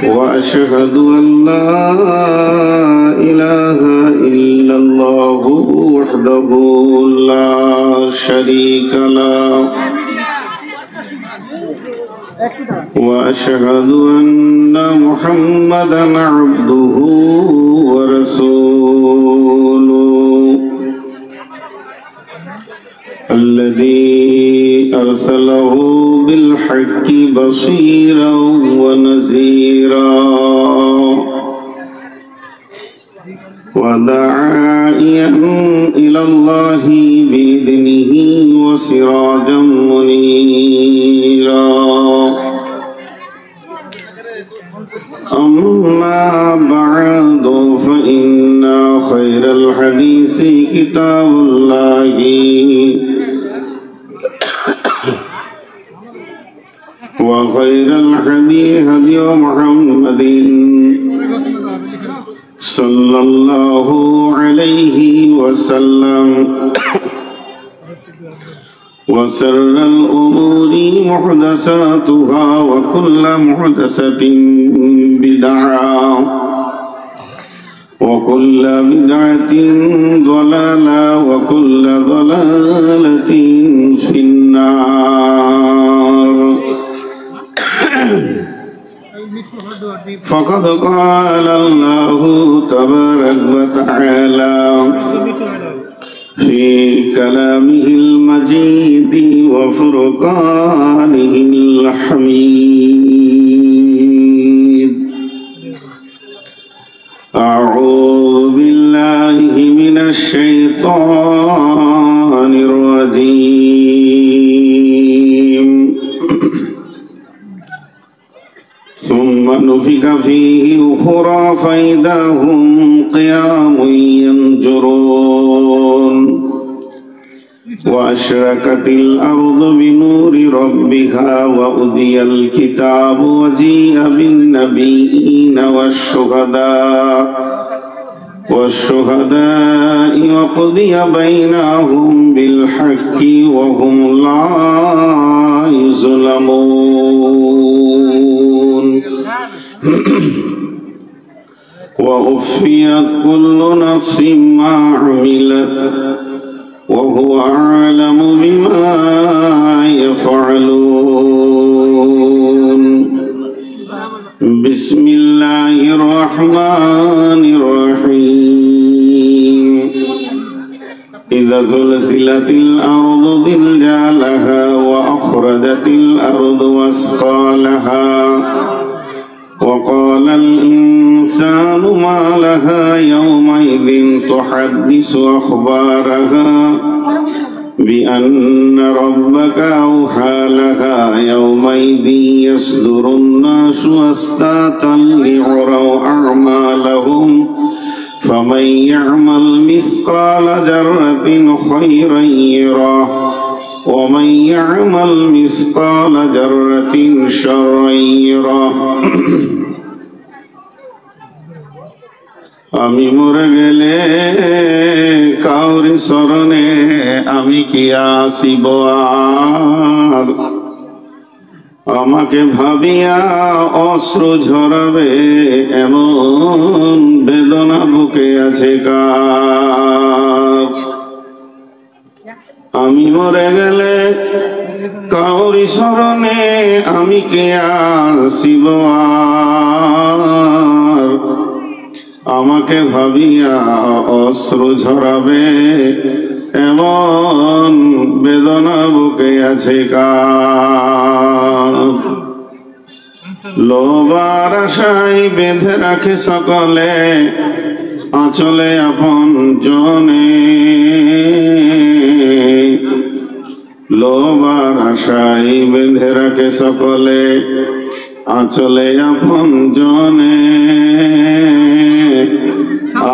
وأشهد أن لا إله إلا الله وحده لا شريك له وأشهد أن محمدا عبده ورسوله الذي أرسله بالحق بصيرا ونذيرا وداعيا إلى الله بإذنه وسراجا منيرا أما بعد فإن خير الحديث كتاب الله وخير الهدي هدي محمد صلى الله عليه وسلم وشر الأمور محدثاتها وكل محدثة بدعة وكل بدعة ضلالة وكل ضلالة في النار فقد قال الله تبارك وتعالى في كلامه المجيد وفرقانه الحميد أعوذ بالله من الشيطان الرجيم ثم نفخ فيه أخرى فإذا هم قيام ينظرون وأشرقت الأرض بنور ربها وأوذي الكتاب وجيء بالنبيين والشهداء وقضي بينهم بالحق وهم لا يظلمون ووفيت كل نفس ما عملت وهو أعلم بما يفعلون بسم الله الرحمن الرحيم إذا زلزلت الأرض زلزالها وأخرجت الأرض أثقالها وقال الإنسان ما لها يومئذ تحدث أخبارها بأن ربك أوحى لها يومئذ يصدر الناس أشتاتا ليروا أعمالهم فمن يعمل مثقال ذرة خيرا يره ومن يعمل مثقال ذرة شرا يره আমি মরে গেলে কাউরি শরণে আমি কি আসিব আর আমাকে ভাবিয়া অশ্রু ঝরাবে এমন বেদনা বুকে আছে কার আমি মরে গেলে কাউরি শরণে আমি কে আসিব আর আমাকে ভাবিয়া অশ্রু ঝরাবে এমন বেদনা বুকে আছে কার লোভার আশায় বেঁধে রাখে সকলে আঁচলে আপন জনে লোভার আশায় বেঁধে রাখে সকলে আঁচলে আপন জনে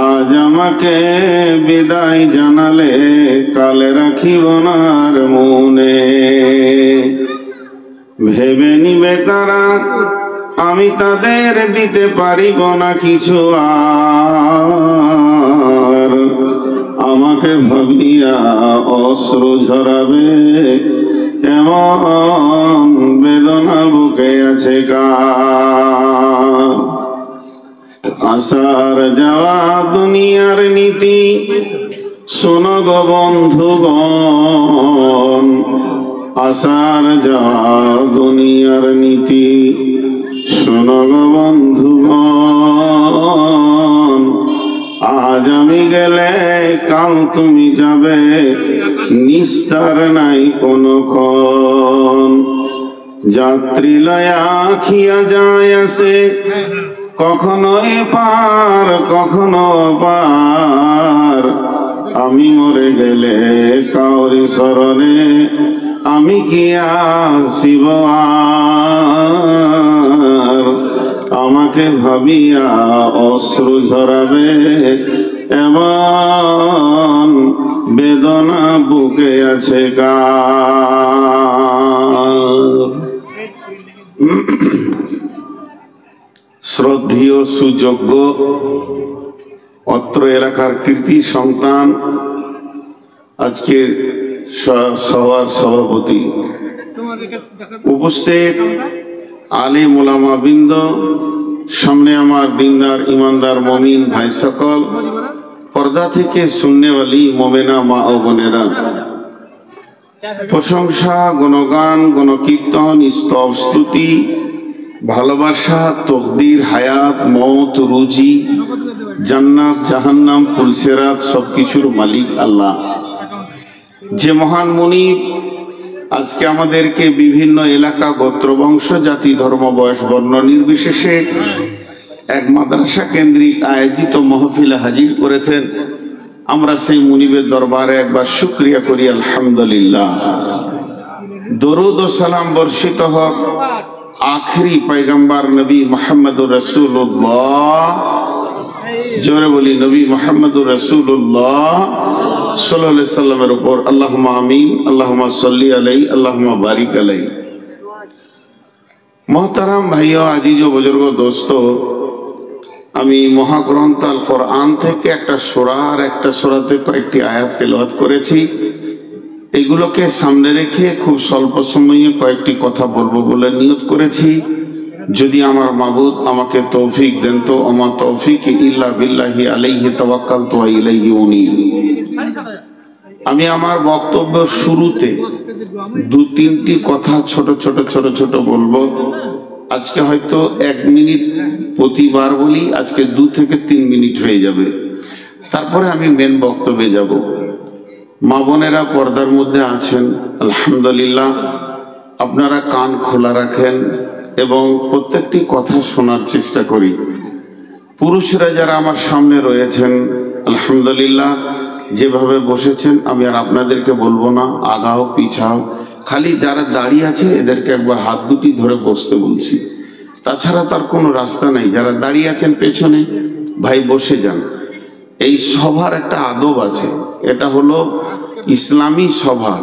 আজ আমাকে বিদায় জানালে কালে রাখিব না আর মনে ভেবে নিবে তারা আমি তাদের দিতে পারিব না কিছু আর আমাকে ভাবিয়া অশ্রু ঝরাবে এমন বেদনা বুকে আছে কার আসার যাওয়া দুনিয়ার নীতি শোনো গো বন্ধুগণ, আসার যাওয়া দুনিয়ার নীতি শোনো গো বন্ধুগণ। আজ আমি গেলে কাল তুমি যাবে, নিস্তার নাই কোনো ক্ষণ। যাত্রী লয়া খিয়া যায় আসে, কখনো এপার কখনো পার। আমি মরে গেলে কাউরি শরণে আমি কি আসিব আর? আমাকে ভাবিয়া অশ্রু ঝরাবে এমন বেদনা বুকে আছে কার? শ্রদ্ধেয় সুযোগ্য অত্র এলাকার কৃতি সন্তান, আজকের সভার সভাপতি, উপস্থিত আলিম ওলামা বৃন্দ, সামনে আমার দিনদার ইমানদার মমিন ভাই সকল, পর্দা থেকে সুন্নেওয়ালি মোমেনা মা ও বোনেরা, প্রশংসা গুণগান গণকীর্তন স্তব স্তুতি ভালোবাসা তকদির হায়াত মওত রুজি জান্নাত জাহান্নাম পুলসেরাত সবকিছুর মালিক আল্লাহ, যে মহান মুনিব আজকে আমাদেরকে বিভিন্ন এলাকা গোত্র বংশ জাতি ধর্ম বয়স বর্ণ নির্বিশেষে এক মাদ্রাসা কেন্দ্রিক আয়োজিত মাহফিলে হাজির করেছেন। আমরা সেই মুনিবের দরবারে একবার শুকরিয়া করি আলহামদুলিল্লাহ। দরুদ ও সালাম বর্ষিত হোক আখেরি পয়গম্বর নবী মুহাম্মদুর রাসূলুল্লাহ, জোরে বলি নবী মুহাম্মদুর রাসূলুল্লাহ সাল্লাল্লাহু আলাইহি সাল্লামের উপর। আল্লাহুম্মা আমিন, আল্লাহুম্মা সাল্লি আলাইহি, আল্লাহুম্মা বারিক আলাইহি। মোহতারাম ভাইও আজিজ ও বুজুর্গ দোস্ত, আমি মহাগ্রন্থ আল কোরআন থেকে একটা সূরাতে কয়েকটি আয়াত তেলাওয়াত করেছি। এগুলোকে সামনে রেখে খুব স্বল্প সময়ে কয়েকটি কথা বলবো বলে নিয়ত করেছি। যদি আমার মাবুদ আমাকে তৌফিক দেন তো, আমা তৌফিক ইল্লা বিল্লাহি আলাইহি তাওয়াক্কালতু ওয়া ইলাইহি উনীব। আমি আমার বক্তব্য শুরুতে দু তিনটি কথা ছোট ছোট বলবো। আজকে হয়তো 1 মিনিট প্রতিবার বলি, আজকে 2 থেকে 3 মিনিট হয়ে যাবে, তারপরে আমি মেন বক্তব্যে যাব। মা বোনেরা পর্দার মধ্যে আছেন, আলহামদুলিল্লাহ, আপনারা কান খোলা রাখেন এবং প্রত্যেকটি কথা শোনার চেষ্টা করি। পুরুষরা যারা আমার সামনে রয়েছেন, আলহামদুলিল্লাহ, যেভাবে বসেছেন আমি আর আপনাদেরকে বলবো না আগাও পিছাও, খালি যারা দাঁড়িয়ে আছে এদেরকে একবার হাত দুটি ধরে বসতে বলছি, তাছাড়া তার কোনো রাস্তা নেই। যারা দাঁড়িয়ে আছেন পেছনে, ভাই বসে যান। এই সভার একটা আদব আছে, এটা হলো ইসলামী সভা।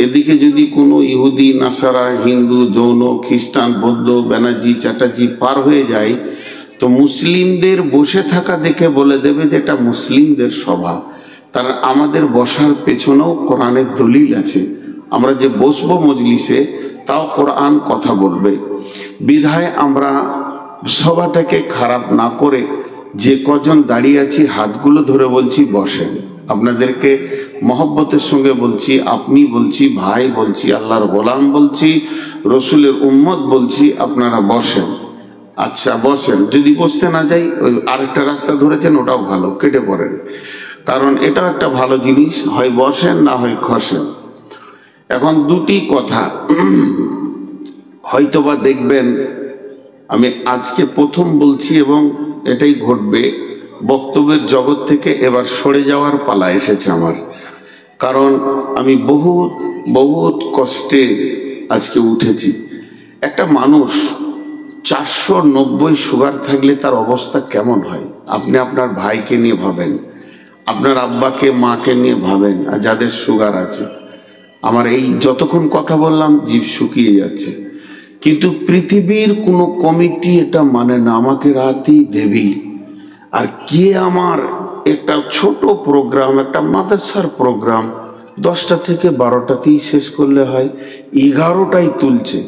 এদিকে যদি কোনো ইহুদি নাসারা হিন্দু জৈন খ্রিস্টান বৌদ্ধ ব্যানার্জি চ্যাটার্জি পার হয়ে যায় তো মুসলিমদের বসে থাকা দেখে বলে দেবে যে এটা মুসলিমদের সভা। তারা আমাদের বসার পেছনেও কোরআনের দলিল আছে, আমরা যে বসবো মজলিসে তাও কোরআন কথা বলবে। বিধায় আমরা সভাটাকে খারাপ না করে যে কজন দাঁড়িয়ে আছি হাতগুলো ধরে বলছি বসেন। আপনাদেরকে মহব্বতের সঙ্গে বলছি, আপনি বলছি, ভাই বলছি, আল্লাহর গোলাম বলছি, রসুলের উম্মত বলছি, আপনারা বসেন। আচ্ছা বসেন, যদি বসতে না যাই ওই আরেকটা রাস্তা ধরেছেন ওটাও ভালো, কেটে পড়েন, কারণ এটাও একটা ভালো জিনিস, হয় বসেন না হয় খসেন। এখন দুটি কথা হয়তোবা দেখবেন আমি আজকে প্রথম বলছি এবং এটাই ঘটবে, বক্তব্যের জগৎ থেকে এবার সরে যাওয়ার পালা এসেছে আমার, কারণ আমি বহুত কষ্টে আজকে উঠেছি। একটা মানুষ 490 সুগার থাকলে তার অবস্থা কেমন হয়? আপনি আপনার ভাইকে নিয়ে ভাবেন, আপনার আব্বাকে মাকে নিয়ে ভাবেন, আর যাদের সুগার আছে। আমার এই যতক্ষণ কথা বললাম জিভ শুকিয়ে যাচ্ছে, কিন্তু পৃথিবীর কোনো কমিটি এটা মানে না, আমাকে রাতেই দেবেই। আর কে আমার একটা ছোট প্রোগ্রাম, একটা মাদ্রাসার প্রোগ্রাম 10টা থেকে 12টাতেই শেষ করলে হয়, 11টায় তুলছে।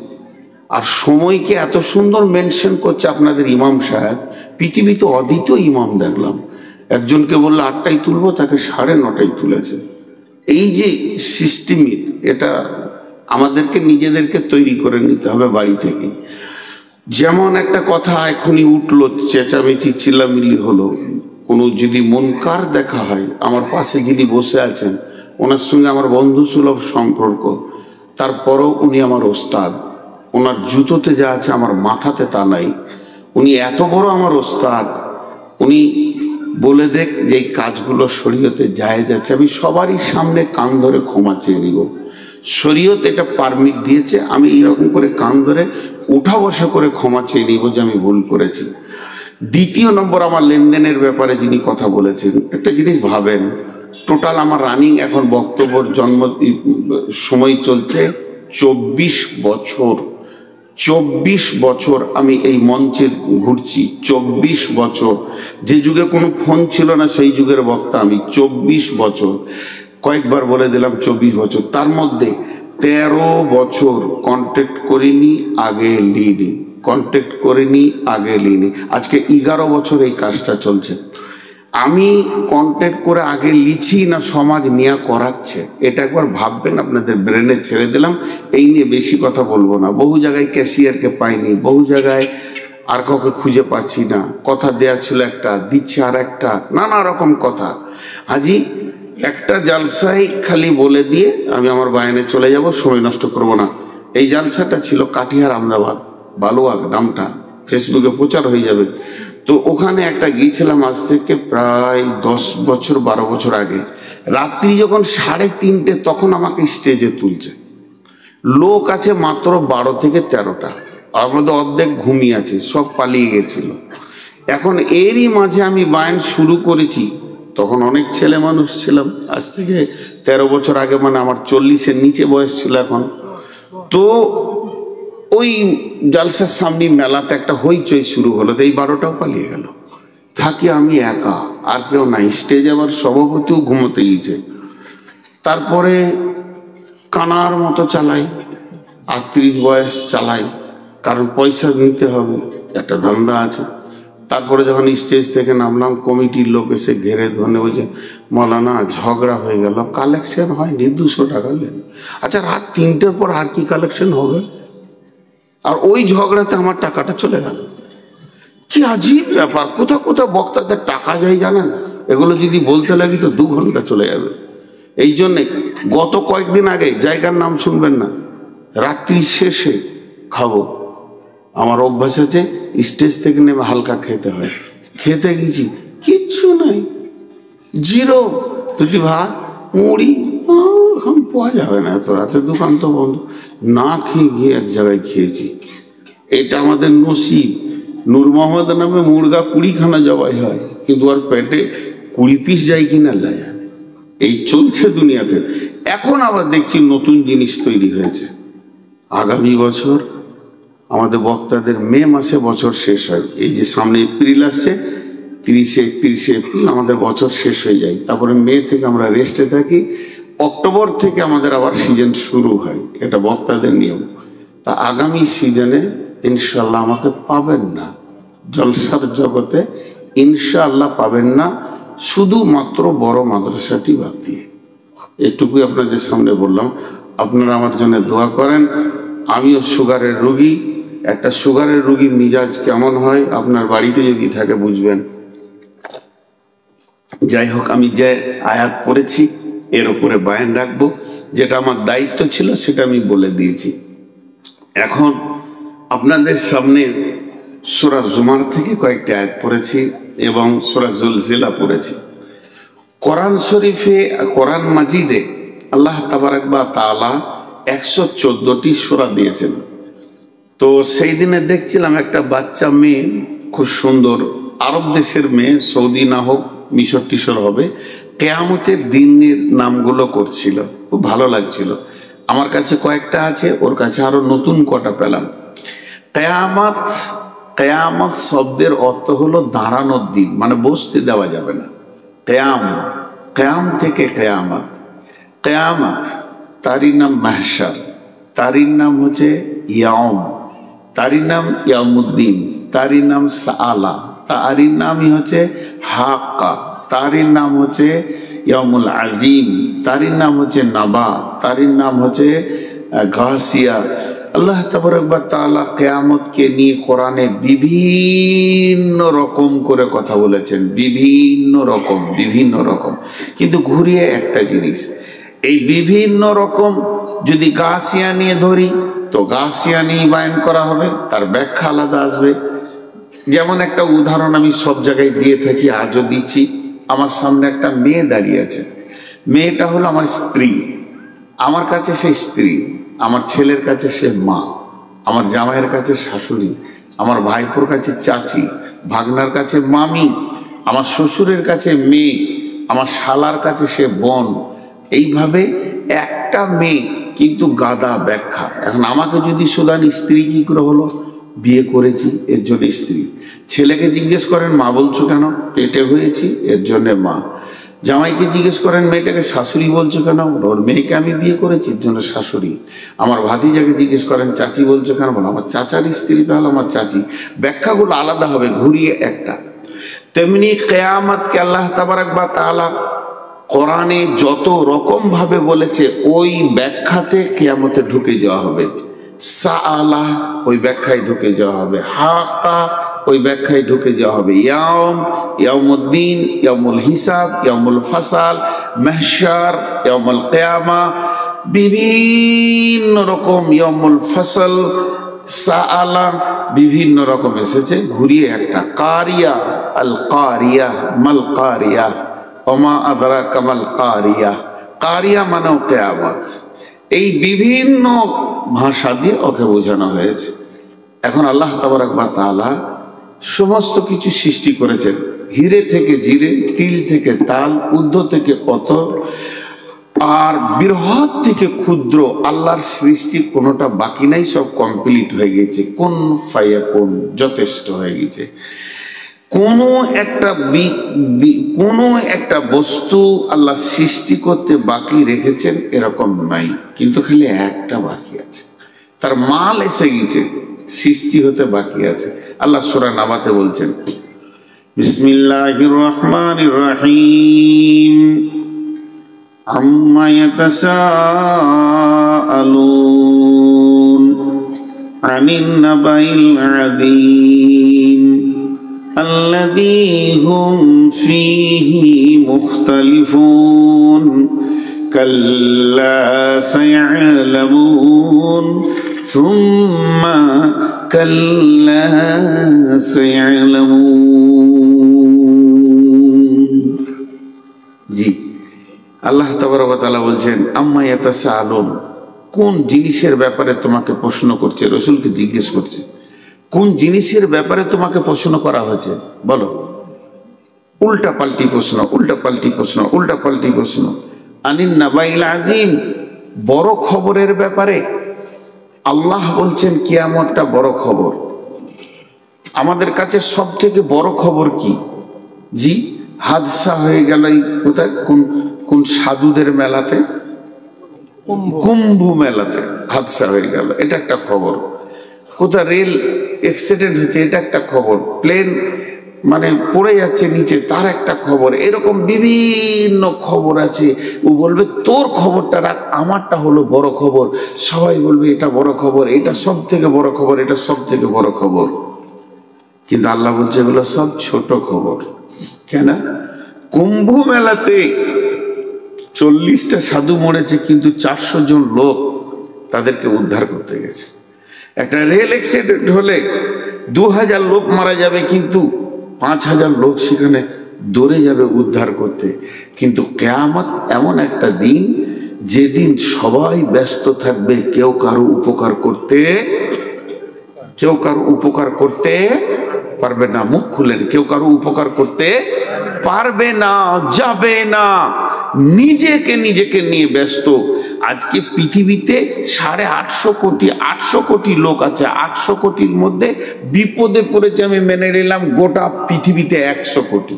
আর সময়কে এত সুন্দর মেনশন করছে আপনাদের ইমাম সাহেব। পৃথিবীতে অদ্বিতীয় ইমাম দেখলাম, একজনকে বললো 8টায় তুলবো, তাকে 9:30টায় তুলেছে। এই যে সিস্টেমিক, এটা আমাদেরকে নিজেদেরকে তৈরি করে নিতে হবে বাড়ি থেকে। যেমন একটা কথা এখনই উঠলো, চেঁচামেচি চিল্লামিল্লি হলো, কোনো যদি মুনকার দেখা হয়, আমার পাশে যিনি বসে আছেন ওনার সঙ্গে আমার বন্ধু সুলভ সম্পর্ক, তারপরও উনি আমার ওস্তাদ। ওনার জুতোতে যা আছে আমার মাথাতে তা নাই। উনি এত বড় আমার ওস্তাদ, উনি বলে দেখ যে এই কাজগুলো শরীয়তে জায়েজ আছে, আমি সবারই সামনে কান ধরে ক্ষমা চেয়ে নিব। শরীয়ত এটা পারমিট দিয়েছে, আমি এরকম করে কান ধরে উঠা বসা করে ক্ষমা চেয়ে নিব যে আমি ভুল করেছি। দ্বিতীয় নম্বর, আমার লেনদেনের ব্যাপারে যিনি কথা বলেছেন, একটা জিনিস ভাবেন, টোটাল আমার রানিং এখন বক্তব্যর সময় চলছে 24 বছর। 24 বছর আমি এই মঞ্চে ঘুরছি, 24 বছর। যে যুগে কোনো ফোন ছিল না সেই যুগের বক্তা আমি। 24 বছর, কয়েকবার বলে দিলাম 24 বছর। তার মধ্যে 13 বছর কন্ট্যাক্ট করিনি, আগে লিনি, কন্ট্যাক্ট করিনি, আগে লিনি। আজকে 11 বছর এই কাজটা চলছে। আমি কন্ট্যাক্ট করে আগে লিছি না সমাজ নিয়ে করাচ্ছে, এটা একবার ভাববেন, আপনাদের ব্রেনে ছেড়ে দিলাম। এই নিয়ে বেশি কথা বলবো না। বহু জায়গায় ক্যাশিয়ারকে পাইনি, বহু জায়গায় আর কাউকে খুঁজে পাচ্ছি না, কথা দেয়া ছিল একটা, দিচ্ছে আর একটা, নানা রকম কথা। আজই একটা জালসায় খালি বলে দিয়ে আমি আমার বায়ানে চলে যাব, সময় নষ্ট করব না। এই জালসাটা ছিল কাটিহার আমদাবাদ, বালুয়াগ নামটা ফেসবুকে প্রচার হয়ে যাবে। তো ওখানে একটা গিয়েছিলাম আজ থেকে প্রায় 10 বছর 12 বছর আগে। রাত্রি যখন 3:30, তখন আমাকে স্টেজে তুলছে। লোক আছে মাত্র 12 থেকে 13টা, আমাদের অর্ধেক ঘুমিয়ে আছে, সব পালিয়ে গেছিল। এখন এরই মাঝে আমি বায়ান শুরু করেছি, তখন অনেক ছেলে মানুষ ছিলাম, আজ থেকে 13 বছর আগে, মানে আমার 40-এর নিচে বয়স ছিল এখন। তো ওই জালসার সামনে মেলাতে একটা হইচই শুরু হলো, তো এই 12টাও পালিয়ে গেল। থাকি আমি একা, আর কেউ নাই। স্টেজে আবার সভাপতিও ঘুমোতে গিয়েছে। তারপরে কানার মতো চালাই, 38 বয়স চালাই, কারণ পয়সা নিতে হবে, একটা ধান্দা আছে। তারপরে যখন স্টেজ থেকে নামলাম, কমিটির লোক এসে ঘেরে ধরে বলছে, মৌলানা ঝগড়া হয়ে গেল, কালেকশন হয়নি, 200 টাকা নেন। আচ্ছা, রাত 3টের পর আর কি কালেকশন হবে? আর ওই ঝগড়াতে আমার টাকাটা চলে গেল। কি আজীব ব্যাপার, কোথাও কোথাও বক্তাদের টাকা যায় জানেন? এগুলো যদি বলতে লাগি তো 2 ঘন্টা চলে যাবে। এই জন্যে গত কয়েকদিন আগে, জায়গার নাম শুনবেন না, রাত্রি শেষে খাবো, আমার অভ্যাস আছে স্টেজ থেকে নেমে হালকা খেতে হয়। খেতে গেছি, কিচ্ছু নাই, 0। 2টি ভাত, মুড়ি, এখন পাওয়া যাবে না এত রাতে, দোকান তো বন্ধ। না খেয়ে গিয়ে এক জায়গায় খেয়েছি। এটা আমাদের নসিব। নূর মোহাম্মদ নামে মুরগা 20খানা জবাই হয়, কিন্তু আর পেটে 20 পিস যায় কিনা যায়। এই চলছে দুনিয়াতে। এখন আবার দেখছি নতুন জিনিস তৈরি হয়েছে। আগামী বছর আমাদের বক্তাদের মে মাসে বছর শেষ হয়। এই যে সামনে এপ্রিল আসছে, 30-31 এপ্রিল আমাদের বছর শেষ হয়ে যায়। তারপরে মে থেকে আমরা রেস্টে থাকি, অক্টোবর থেকে আমাদের আবার সিজন শুরু হয়, এটা বক্তাদের নিয়ম। তা আগামী সিজনে ইনশাল্লাহ আমাকে পাবেন না জলসার জগতে, ইনশাআল্লাহ পাবেন না, শুধুমাত্র বড় মাদ্রাসাটি বাদ দিয়ে। এটুকুই আপনাদের সামনে বললাম। আপনারা আমার জন্য দোয়া করেন। আমিও সুগারের রোগী। একটা সুগারের রোগীর মিজাজ কেমন হয় আপনার বাড়িতে যদি থাকে বুঝবেন। যাই হোক, আমি যে আয়াত পড়েছি এর উপরে বায়ান রাখবো, যেটা আমার দায়িত্ব ছিল সেটা আমি বলে দিয়েছি। এখন আপনাদের সামনে সূরা জুমার থেকে কয়েকটি আয়াত পড়েছি এবং সূরা জুলজিলা পড়েছি। কোরআন শরীফে, কোরআন মাজিদে আল্লাহ তাবারাক ওয়া তাআলা 114টি সূরা দিয়েছেন। তো সেই দিনে দেখছিলাম একটা বাচ্চা মেয়ে, খুব সুন্দর, আরব দেশের মেয়ে, সৌদি না হোক মিশর টিশর হবে, কিয়ামতের দিনের নামগুলো করছিল, খুব ভালো লাগছিল। আমার কাছে কয়েকটা আছে, ওর কাছে আরো নতুন কটা পেলাম। কিয়ামত, কিয়ামত শব্দের অর্থ হলো দাঁড়ানোর দিন, মানে বসতে দেওয়া যাবে না। কিয়াম, কিয়াম থেকে কিয়ামত। কিয়ামত তারই নাম মাহশার, তারই নাম হচ্ছে ইয়াউম, তারই নাম ইয়াউমুদ্দিন, তারই নাম সাআলা, তারই নামই হচ্ছে হাক্কা, তারই নাম হচ্ছে ইয়াউমুল আজিম, তারই নাম হচ্ছে নাবা, তারই নাম হচ্ছে গাসিয়া। আল্লাহ তাবারক ওয়া তাআলা কিয়ামতকে নিয়ে কোরআনে বিভিন্ন রকম করে কথা বলেছেন, বিভিন্ন রকম। কিন্তু ঘুরিয়ে একটা জিনিস, এই বিভিন্ন রকম যদি গাসিয়া নিয়ে ধরি তো গাসিয়া নিয়ে বায়ান করা হবে, তার ব্যাখ্যা আলাদা আসবে। যেমন একটা উদাহরণ আমি সব জায়গায় দিয়ে থাকি, আজও দিচ্ছি। আমার সামনে একটা মেয়ে দাঁড়িয়ে আছে, মেয়েটা হলো আমার স্ত্রী, আমার কাছে সে স্ত্রী, আমার ছেলের কাছে সে মা, আমার জামাইয়ের কাছে শাশুড়ি, আমার ভাইপোর কাছে চাচি, ভাগনার কাছে মামি, আমার শ্বশুরের কাছে মেয়ে, আমার শালার কাছে সে বোন। এইভাবে একটা মেয়ে কিন্তু গাদা ব্যাখ্যা। এখন আমাকে যদি সুদান স্ত্রী কি করে হলো, বিয়ে করেছি এর জন্য স্ত্রী। ছেলেকে জিজ্ঞেস করেন মা বলছো কেন, পেটে হয়েছি এর জন্য মা। জামাইকে জিজ্ঞেস করেন মেয়েটাকে শাশুড়ি বলছো কেন, ওর মেয়েকে আমি বিয়ে করেছি এর জন্য শাশুড়ি। আমার ভাতিজাকে জিজ্ঞেস করেন চাচি বলছো কেন, বলো আমার চাচার স্ত্রী, তাহলে আমার চাচি। ব্যাখ্যাগুলো আলাদা হবে, ঘুরিয়ে একটা। তেমনি কিয়ামতকে আল্লাহ তাবারক ওয়া তাআলা কোরআনে যত রকম ভাবে বলেছে ওই ব্যাখ্যাতে কিয়ামতে ঢুকে যাওয়া হবে। সাআলা ওই ব্যাখ্যায় ঢুকে যাওয়া হবে, হাক্কা ওই ব্যাখ্যায় ঢুকে যাওয়া হবে, ইয়াউমুদ্দিন, ইয়াউমুল হিসাব, ইয়াউমুল ফাসাল, মাহশার, ইয়াউমুল কিয়ামা, বিভিন্ন রকম ইয়াউমুল ফাসল, সাআলা বিভিন্ন রকম এসেছে। ঘুরিয়ে একটা কারিয়া, আল কারিয়া, মাল কারিয়া, ওমা আদরাকা মাল কারিয়া। কারিয়া মানেও কিয়ামত। এই বিভিন্ন ভাষা দিয়ে ওকে বোঝানো হয়েছে। এখন আল্লাহ তাবারক ওয়া তাআলা সমস্ত কিছু সৃষ্টি করেছেন, হিরে থেকে জিরে, তিল থেকে তাল, ঊর্ধ্ব থেকে অতর, আর বৃহৎ থেকে ক্ষুদ্র। আল্লাহর সৃষ্টি কোনোটা বাকি নাই, সব কমপ্লিট হয়ে গেছে, কোন ফায়াকুন যথেষ্ট হয়ে গেছে। কোনো একটা বস্তু আল্লাহ সৃষ্টি করতে বাকি রেখেছেন এরকম নাই, কিন্তু খালি একটা বাকি আছে, তার মাল এসে গেছে, সৃষ্টি হতে বাকি আছে। আল্লাহ সূরা নাবাতে বলছেন বিসমিল্লাহির রহমানির রহিম আম্মা ইয়াতাসাআলুন আনিন নাবাইল আযীম الذي هم فيه مختلفون كلا سيعلمون ثم كلا سيعلمون। জি, আল্লাহ তাবারক ওয়া তাআলা বলছেন আম্মা ইয়াতাসাআলুন, কোন জিনিসের ব্যাপারে তোমাকে প্রশ্ন করছে, রাসূলকে জিজ্ঞেস করছে কোন জিনিসের ব্যাপারে তোমাকে প্রশ্ন করা হয়েছে, বলো। উল্টা পাল্টি প্রশ্ন, উল্টা পাল্টি প্রশ্ন, উল্টা পাল্টি প্রশ্ন। আনিন নাবাইল আযীম, বড় খবরের ব্যাপারে। আল্লাহ বলছেন কিয়ামতটা বড় খবর। আমাদের কাছে সব থেকে বড় খবর কি? জি, হাদসা হয়ে গেল এই কোথায়, কোন সাধুদের মেলাতে, কুম্ভ মেলাতে হাদসা হয়ে গেল, এটা একটা খবর। কোথায় রেল অ্যাক্সিডেন্ট হয়েছে, এটা একটা খবর। প্লেন মানে পড়ে যাচ্ছে নিচে, তার একটা খবর। এরকম বিভিন্ন খবর আছে। ও বলবে তোর খবরটা রাখ, আমারটা হলো বড় খবর। সবাই বলবে এটা বড় খবর, এটা সব থেকে বড় খবর, এটা সব থেকে বড় খবর। কিন্তু আল্লাহ বলছে এগুলো সব ছোট খবর। কেন? কুম্ভ মেলাতে 40টা সাধু মরেছে, কিন্তু 400 জন লোক তাদেরকে উদ্ধার করতে গেছে। একটা রেল অ্যাক্সিডেন্ট হলে 2000 লোক মারা যাবে, কিন্তু 5000 লোক সেখানে দৌড়ে যাবে উদ্ধার করতে। কিন্তু কিয়ামত এমন একটা দিন যেদিন সবাই ব্যস্ত থাকবে, কেউ কারো উপকার করতে পারবে না। মুখ খুলেন, কেউ কারো উপকার করতে পারবে না, যাবে না, নিজেকে নিয়ে ব্যস্ত। আজকে পৃথিবীতে 850 কোটি লোক আছে। 800 কোটির মধ্যে বিপদে পড়েছে, আমি মেনে নিলাম, গোটা পৃথিবীতে 100 কোটি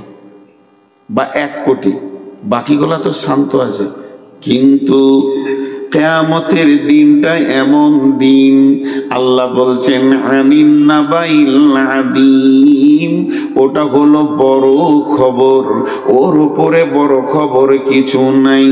বা 1 কোটি, বাকিগুলা তো শান্ত আছে। কিন্তু কিয়ামতের দিনটা এমন দিন, আল্লাহ বলছেন আনিন নাবাইল আযীম, ওটা হলো বড় খবর, ওর উপরে বড় খবর কিছু নাই।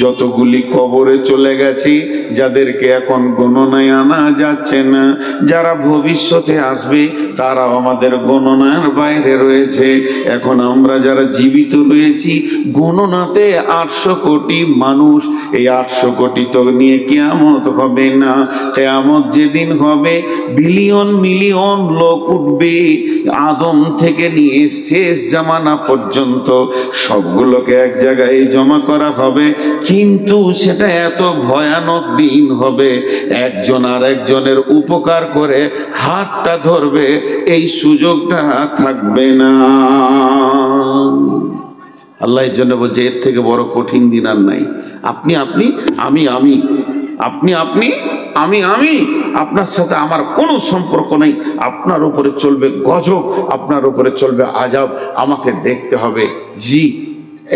যতগুলি কবরে চলে গেছে, যাদেরকে এখন গণনায় আনা যাচ্ছে না, যারা ভবিষ্যতে আসবে তারাও আমাদের গণনার বাইরে রয়েছে। এখন আমরা যারা জীবিত রয়েছি, গণনাতে 800 কোটি মানুষ, এই 800 কোটি তো নিয়ে কিয়ামত হবে না। কিয়ামত যেদিন হবে, বিলিয়ন মিলিয়ন লোক উঠবে, আদম থেকে নিয়ে শেষ জামানা পর্যন্ত সবগুলোকে এক জায়গায় জমা করা হবে। কিন্তু সেটা এত ভয়ানক দিন হবে, একজন আর একজনের উপকার করে হাতটা ধরবে, এই সুযোগটা থাকবে না। আল্লাহ এর জন্য বলছে, এর থেকে বড় কঠিন দিন আর নাই। আপনি আপনি, আমি আমি, আপনি আপনি, আমি আমি, আপনার সাথে আমার কোনো সম্পর্ক নেই। আপনার উপরে চলবে গজব, আপনার উপরে চলবে আযাব, আমাকে দেখতে হবে। জি,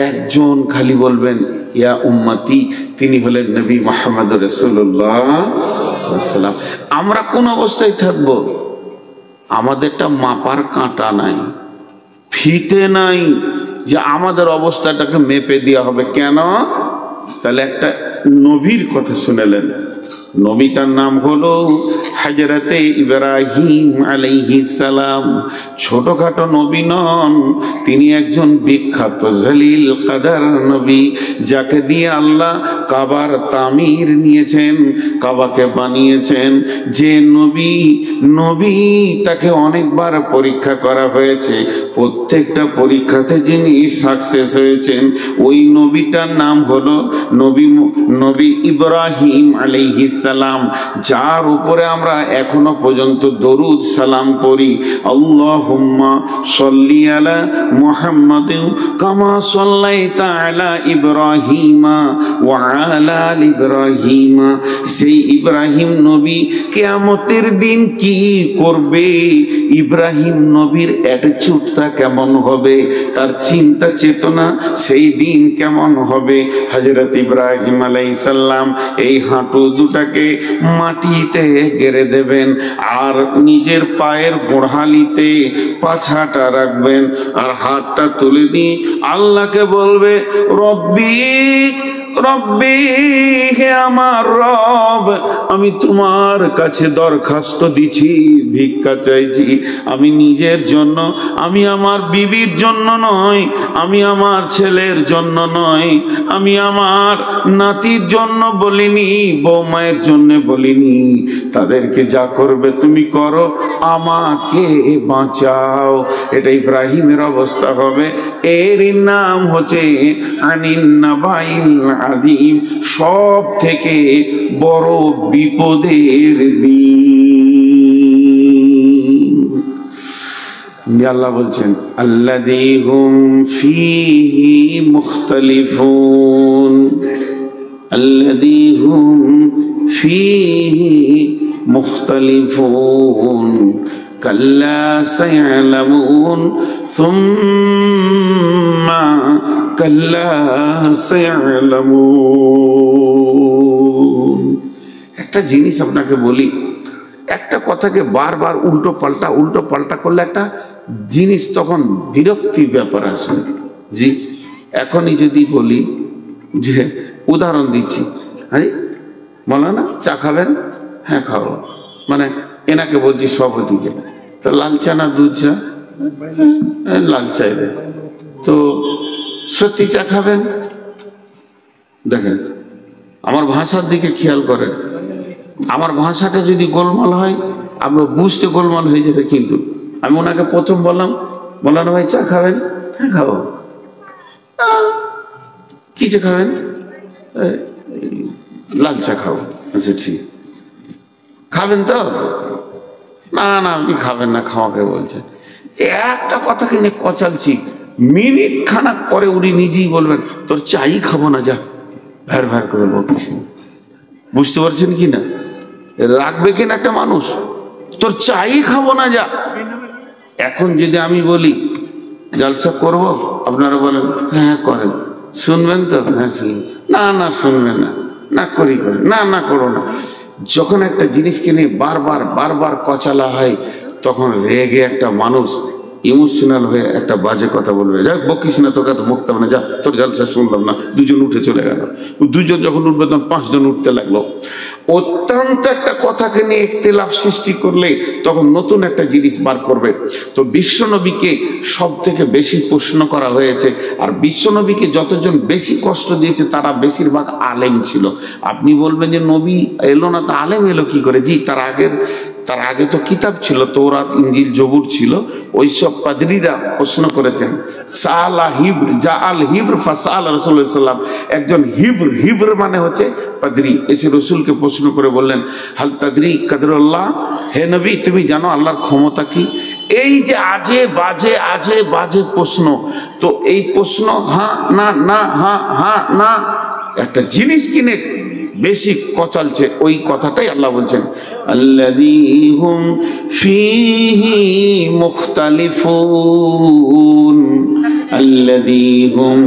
একজন খালি বলবেন ইয়া উম্মতি, তিনি হলেন নবী মুহাম্মদ রাসূলুল্লাহ সাল্লাল্লাহু আলাইহি ওয়াসাল্লাম। আমরা কোন অবস্থায় থাকব? আমাদেরটা মাপার কাঁটা নাই, ফিতে নাই যে আমাদের অবস্থাটাকে মেপে দেওয়া হবে। কেন? তাহলে একটা নবীর কথা শুনেলেন, নবীটার নাম হলো হযরতে ইব্রাহিম আলাইহিস সালাম। ছোটখাটো নবী নন, তিনি একজন বিখ্যাত জলিল কাদার নবী, যাকে দিয়ে আল্লাহ কাবার তামির নিয়েছেন, কাবাকে বানিয়েছেন। যে নবী তাকে অনেকবার পরীক্ষা করা হয়েছে, প্রত্যেকটা পরীক্ষাতে যিনি সাকসেস হয়েছেন, ওই নবীটার নাম হলো নবী ইব্রাহিম আলাইহিস সালাম, যার উপরে আমরা এখনো পর্যন্ত দরুদ সালাম করি। আল্লাহুম্মা সাল্লি আলা মুহাম্মাদিন কামা সাল্লাইতা আলা ইব্রাহিমা ওয়া আলা আলি ইব্রাহিমা। সেই ইব্রাহিম নবী কিয়ামতের দিন কি করবে, ইব্রাহিম নবীর অ্যাটিটিউডটা কেমন হবে, তার চিন্তা চেতনা সেই দিন কেমন হবে। হযরত ইব্রাহিম আলাইহিস সালাম এই হাঁটু দুটাকে মাটিতে গেড়ে দেবেন, আর নিজের পায়ের গোড়ালিতে পাছাটা রাখবেন, আর হাতটা তুলে দিয়ে আল্লাহকে বলবে, রব্বি রব্বি, হে আমার রব, আমি তোমার কাছে দরখাস্ত দিছি, ভিক্ষা চাইছি। আমি নিজের জন্য, আমি আমার বিবির জন্য নয়, আমি আমার ছেলের জন্য নয়, আমি আমার নাতির জন্য বলিনি, বৌমায়ের জন্য বলিনি। তাদেরকে যা করবে তুমি করো, আমাকে বাঁচাও। এটা ইব্রাহিমের অবস্থা হবে। এর নাম হচ্ছে আনিন নাবাইল আযীম, সব থেকে বড় বিপদের দিন। আল্লাহ বলছেন আল্লাযী হুম ফীহি মুখতালিফুন, আল্লাযী হুম ফীহি মুখতালিফুন কাল্লা সায়ালামুন সুম্মা কাল্লা সায়ালামুন। একটা জিনিস আপনাকে বলি, একটা কথাকে বারবার উল্টো পাল্টা করলে একটা জিনিস তখন বিরক্তির ব্যাপার আসবে। জি, এখনই যদি বলি যে, উদাহরণ দিচ্ছি, হ্যাঁ মৌলানা চা খাবেন? হ্যাঁ খাবো, মানে এনাকে বলছি সভাপতিকে, তো লাল চা না দুধ চা? লাল চাই দে। তো সত্যি চা খাবেন? দেখেন, আমার ভাষার দিকে খেয়াল করেন। আমার ভাষাটা যদি গোলমাল হয়, আমরা বুঝতে গোলমাল হয়ে যাবে। কিন্তু আমি ওনাকে প্রথম বললাম, বললাম ভাই চা খাবেন? হ্যাঁ খাবো। কি চা খাবেন? লাল চা খাবো। আচ্ছা ঠিক, খাবেন তো? না না আপনি খাবেন না, খাওয়াকে বলছে। একটা কথাকে নিয়ে কচালছি, মিনিট খানাক পরে উনি নিজেই বলবেন, তোর চাই খাবো না, যা। ভ্যার ভ্যার করে বলতেছি। বুঝতে পারছেন কি না? রাখবে কিনা একটা মানুষ? তোর চাই খাবো না, যা। এখন যদি আমি বলি জলসা করব, আপনারা বলেন হ্যাঁ করেন, শুনবেন তো? হ্যাঁ শুনবেন। না না শুনবেন না, না করি করি, না না করো না। যখন একটা জিনিসকে নিয়ে বারবার বারবার কচালা হয়, তখন রেগে একটা মানুষ ইমোশনাল হয়ে একটা বাজে কথা বলবে, যাক বকিস না, তোকে তো বকতে হবে না, যা তোর জালসা শুনলাম না। দুজন উঠে চলে গেল। দুজন যখন উঠবে তখন 5 জন উঠতে লাগলো। অত্যন্ত একটা কথাকে নিয়ে ইখতিলাফ সৃষ্টি করলে তখন নতুন একটা জিনিস বার করবে। তো বিশ্বনবীকে সব থেকে বেশি প্রশ্ন করা হয়েছে, আর বিশ্বনবীকে যতজন বেশি কষ্ট দিয়েছে তারা বেশিরভাগ আলেম ছিল। আপনি বলবেন যে নবী এলো না, তো আলেম এলো কি করে? জি, তার আগে তো কিতাব ছিল, তৌরাত, ইনজিল, জবুর ছিল। ওইসব পাদরীরা প্রশ্ন করেছেন। সালা হিব্র জাআল হিব্র ফাসাল রাসূলুল্লাহ সাল্লাল্লাহু আলাইহি ওয়াসাল্লাম, একজন হিব্র মানে হচ্ছে পাদরী, এসে রসুলকে প্রশ্ন করে বললেন, হাল তাদরি কাদরুল্লাহ, হে নবী তুমি জানো আল্লাহর ক্ষমতা কি? এই যে আজে বাজে প্রশ্ন, তো এই প্রশ্ন হ্যাঁ না না হ্যাঁ হ্যাঁ না, একটা জিনিস কিনে বেশি কচালছে, ওই কথাটাই আল্লাহ বলছেন, আল্লাযী হুম ফীহি মুখতালিফুন, আল্লাযী হুম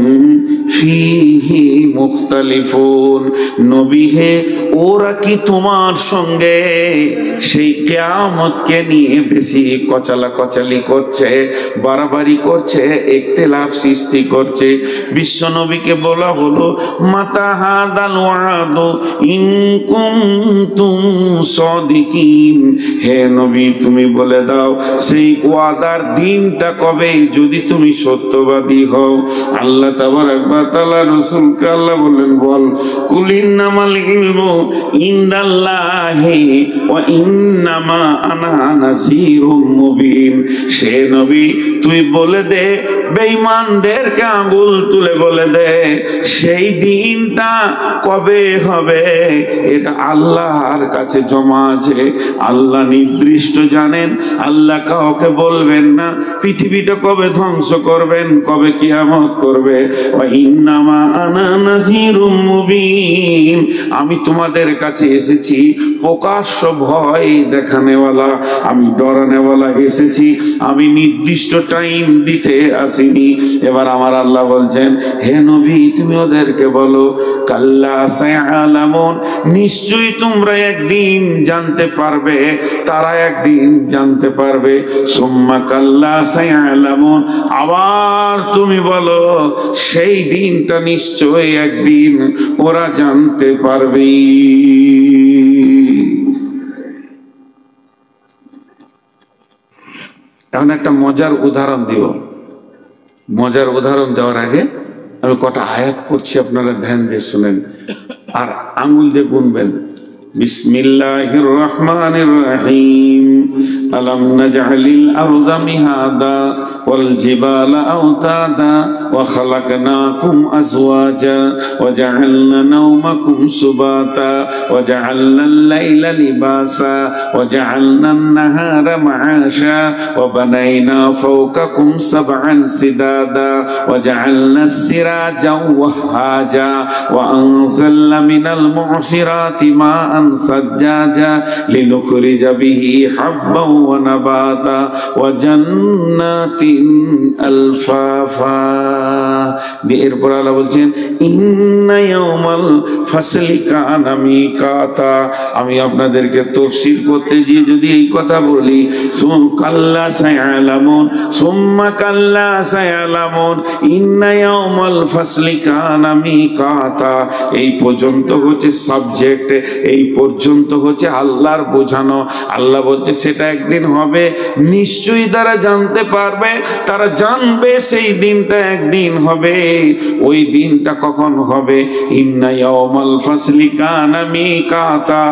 ফীহি মুখতালিফুন। নবী হে, ওরা কি তোমার সঙ্গে সেই কিয়ামতকে নিয়ে বেশি কচালি করছে, বাড়াবাড়ি করছে, ইখতিলাফ সৃষ্টি করছে? বিশ্ব নবীকে বলা হলো, মাতা হাদাল ওয়াদ ইন কুনতুম সাদিকিন, হে নবী তুমি বলে দাও সেই ওয়াদার দিনটা কবে, যদি তুমি সত্যবাদী হও। আল্লাহ তাবারাক ওয়া তাআলা রাসূলকে আল্লাহ বললেন, বল কুল ইন্নামাল ইলমু ইনদাল্লাহি ওয়া ইন্নামা আনা নাযীরুম মুবিন। সে নবী তুই বলে দে, বেঈমানদেরকে আঙ্গুল তুলে বলে দে, সেই দিনটা কবে হবে এটা আল্লাহর কাছে জমা আছে, আল্লাহ নির্দিষ্ট জানেন। আল্লাহ কাউকে বলবেন না পৃথিবীটা কবে ধ্বংস করবেন, কবে কিয়ামত করবে। ওয়া ইন্নামা আনা নাযীরুম মুবিন, আমি তোমাদের কাছে এসেছি প্রকাশ্য ভয় দেখানেওয়ালা, আমি ডরানেওয়ালা এসেছি, আমি নির্দিষ্ট টাইম দিতে আসিনি। এবার আমার আল্লাহ বলছেন, হে নবী তুমি ওদেরকে বলো, কাল্লা সায়ালামুন, নিশ্চয়ই তোমরা একদিন জানতে পারবে, তারা একদিন জানতে পারবে। সুম্মা কাল্লা সায়ালামুন, আবার তুমি বলো সেই দিনটা নিশ্চয়ই একদিন ওরা জানতে পারবে। এখন একটা মজার উদাহরণ দিব। মজার উদাহরণ দেওয়ার আগে আমি কটা আয়াত পড়ছি, আপনারা ধ্যান দিয়ে শুনেন আর আঙ্গুল দিয়ে গুনবেন। বিসমিল্লাহির রহমানির রহিম। আলাম নাজআলিল আরদা মিহাদা ওয়াল জিবালা আওতাদা ওয়া খালাকনাকুম আজওয়াজা ওয়া জাআলনা নাওমাকুম সুবাতা ওয়া জাআলনাল লাইলা লিবাসা ওয়া জাআলনান নাহারা মাআশা ওয়া বানাইনা ফাওকাকুম সাবআন সিদাদা ওয়া জাআলনাস সিরাজা ওয়াহাজা ওয়া আনজালনা মিনাল মু'সিরাতি মাআন সাজ্জাজা লিনুখরিজা বিহি হাব্বান ওয়া নাবাতা ওয়া জান্নাতিন আলফাফা। এরপর আল্লাহ বলছেন, ইন্না ইয়াউমাল ফাসলি কানা মিকাতা। আমি আপনাদেরকে তাফসীর করতে গিয়ে যদি এই কথা বলি, কাল্লা সায়ালামুন সুম্মা কাল্লা সায়ালামুন ইন্না ইয়াউমাল ফাসলি কানা মিকাতা, এই পর্যন্ত হচ্ছে সাবজেক্ট, এই পর্যন্ত হচ্ছে আল্লাহর বোঝানো। আল্লাহ বলছে সেটা একদিন হবে, নিশ্চয়ই তারা জানতে পারবে, তারা জানবে সেই দিনটা একদিন হবে। ওই দিনটা কখন হবে? ইন্না ইয়াউমাল ফাসলি কানা মিকাতা,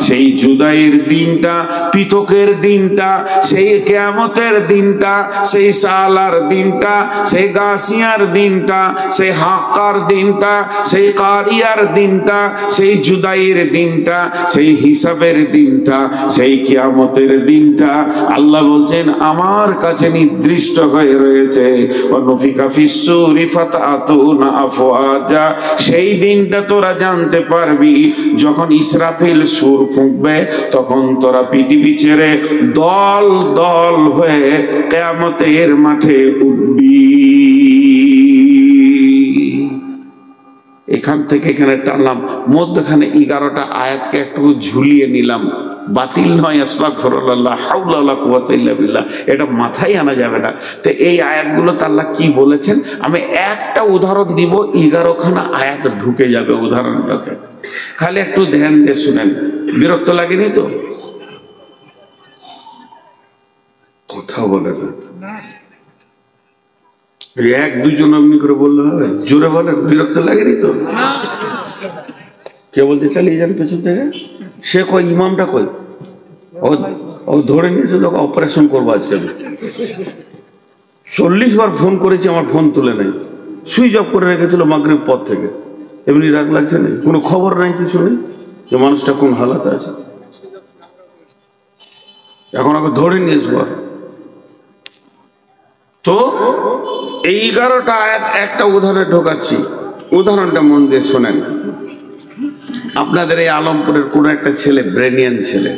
সেই জুদাইয়ের দিনটা, পৃথকের দিনটা, সেই কিয়ামতের দিনটা, সেই সালার দিনটা, সেই গাসিয়ার দিনটা, সেই হাক্কার দিনটা, সেই কারিয়ার দিনটা, সেই জুদাইয়ের দিনটা, সেই হিসাবের দিনটা, সেই কিয়ামতের দিনটা আল্লাহ বলছেন আমার কাছে নির্দিষ্ট হয়ে রয়েছে। ওয়ানুফিকা ফিস-সূরি ফাতাতুনা আফওয়াজা, সেই দিনটা তোরা জানতে পারবি যখন ইসরাফিল সুর ফুঁকবে, তখন তোরা পৃথিবী ছেড়ে দল দল হয়ে কিয়ামতের মাঠে উঠবি। এখান থেকে এখানে টানলাম, মধ্যখানে 11টা আয়াতকে একটু ঝুলিয়ে নিলাম, বাতিল নয়, আস্তাগফিরুল্লাহ, হাওলা ওয়ালা কুওয়াতা ইল্লা বিল্লাহ, এটা মাথায় আনা যাবে না। তো এই আয়াতগুলোতে আল্লাহ কি বলেছেন আমি একটা উদাহরণ দিব, 11খানা আয়াত ঢুকে যাবে উদাহরণটাতে, খালি একটু ধ্যান দিয়ে শুনেন। বিরক্ত লাগেনি তো? কোথাও বলে না, এক দুজন এমনি করে বললে হবে? জোরে বলে, বিরক্ত লাগেনি তো? কে বলতে চালিয়ে যান পেছন থেকে? সে কই, ইমামটা কই? ও ধরে নিয়েছে, তোকে অপারেশন করবো আজকে। 40 বার ফোন করেছি, আমার ফোন তুলে নেই, সুইচ অফ করে রেখেছিল মাগরিব পর থেকে। এমনি রাগ লাগছে না, কোনো খবর নাই, কিছু নেই যে মানুষটা কোন হালাতে আছে। এখন ওকে ধরে নিয়েছে। তো এই 11টা আয়াত একটা উদাহরণে ঢোকাচ্ছি, উদাহরণটা মন দিয়ে শোনেন। আপনাদের এই আলমপুরের কোন একটা ছেলে, ব্রেনিয়ান ছেলে,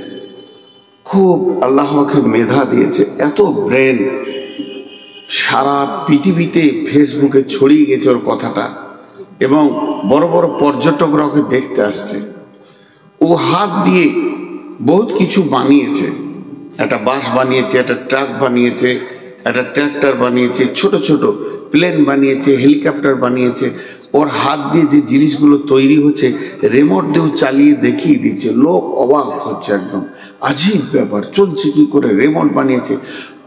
খুব আল্লাহকে মেধা দিয়েছে, এত ব্রেন, সারা পৃথিবীতে ফেসবুকে ছড়িয়ে গেছে ওর কথাটা, এবং বড় বড় পর্যটকরা ওকে দেখতে আসছে। ও হাত দিয়ে বহুত কিছু বানিয়েছে, একটা বাস বানিয়েছে, একটা ট্রাক বানিয়েছে, একটা ট্র্যাক্টর বানিয়েছে, ছোট ছোট প্লেন বানিয়েছে, হেলিকপ্টার বানিয়েছে। ওর হাত দিয়ে যে জিনিসগুলো তৈরি হচ্ছে, রিমোট দিয়েও চালিয়ে দেখিয়ে দিচ্ছে, লোক অবাক হচ্ছে, একদম আজীব ব্যাপার, চলছে কি করে, রিমোট বানিয়েছে।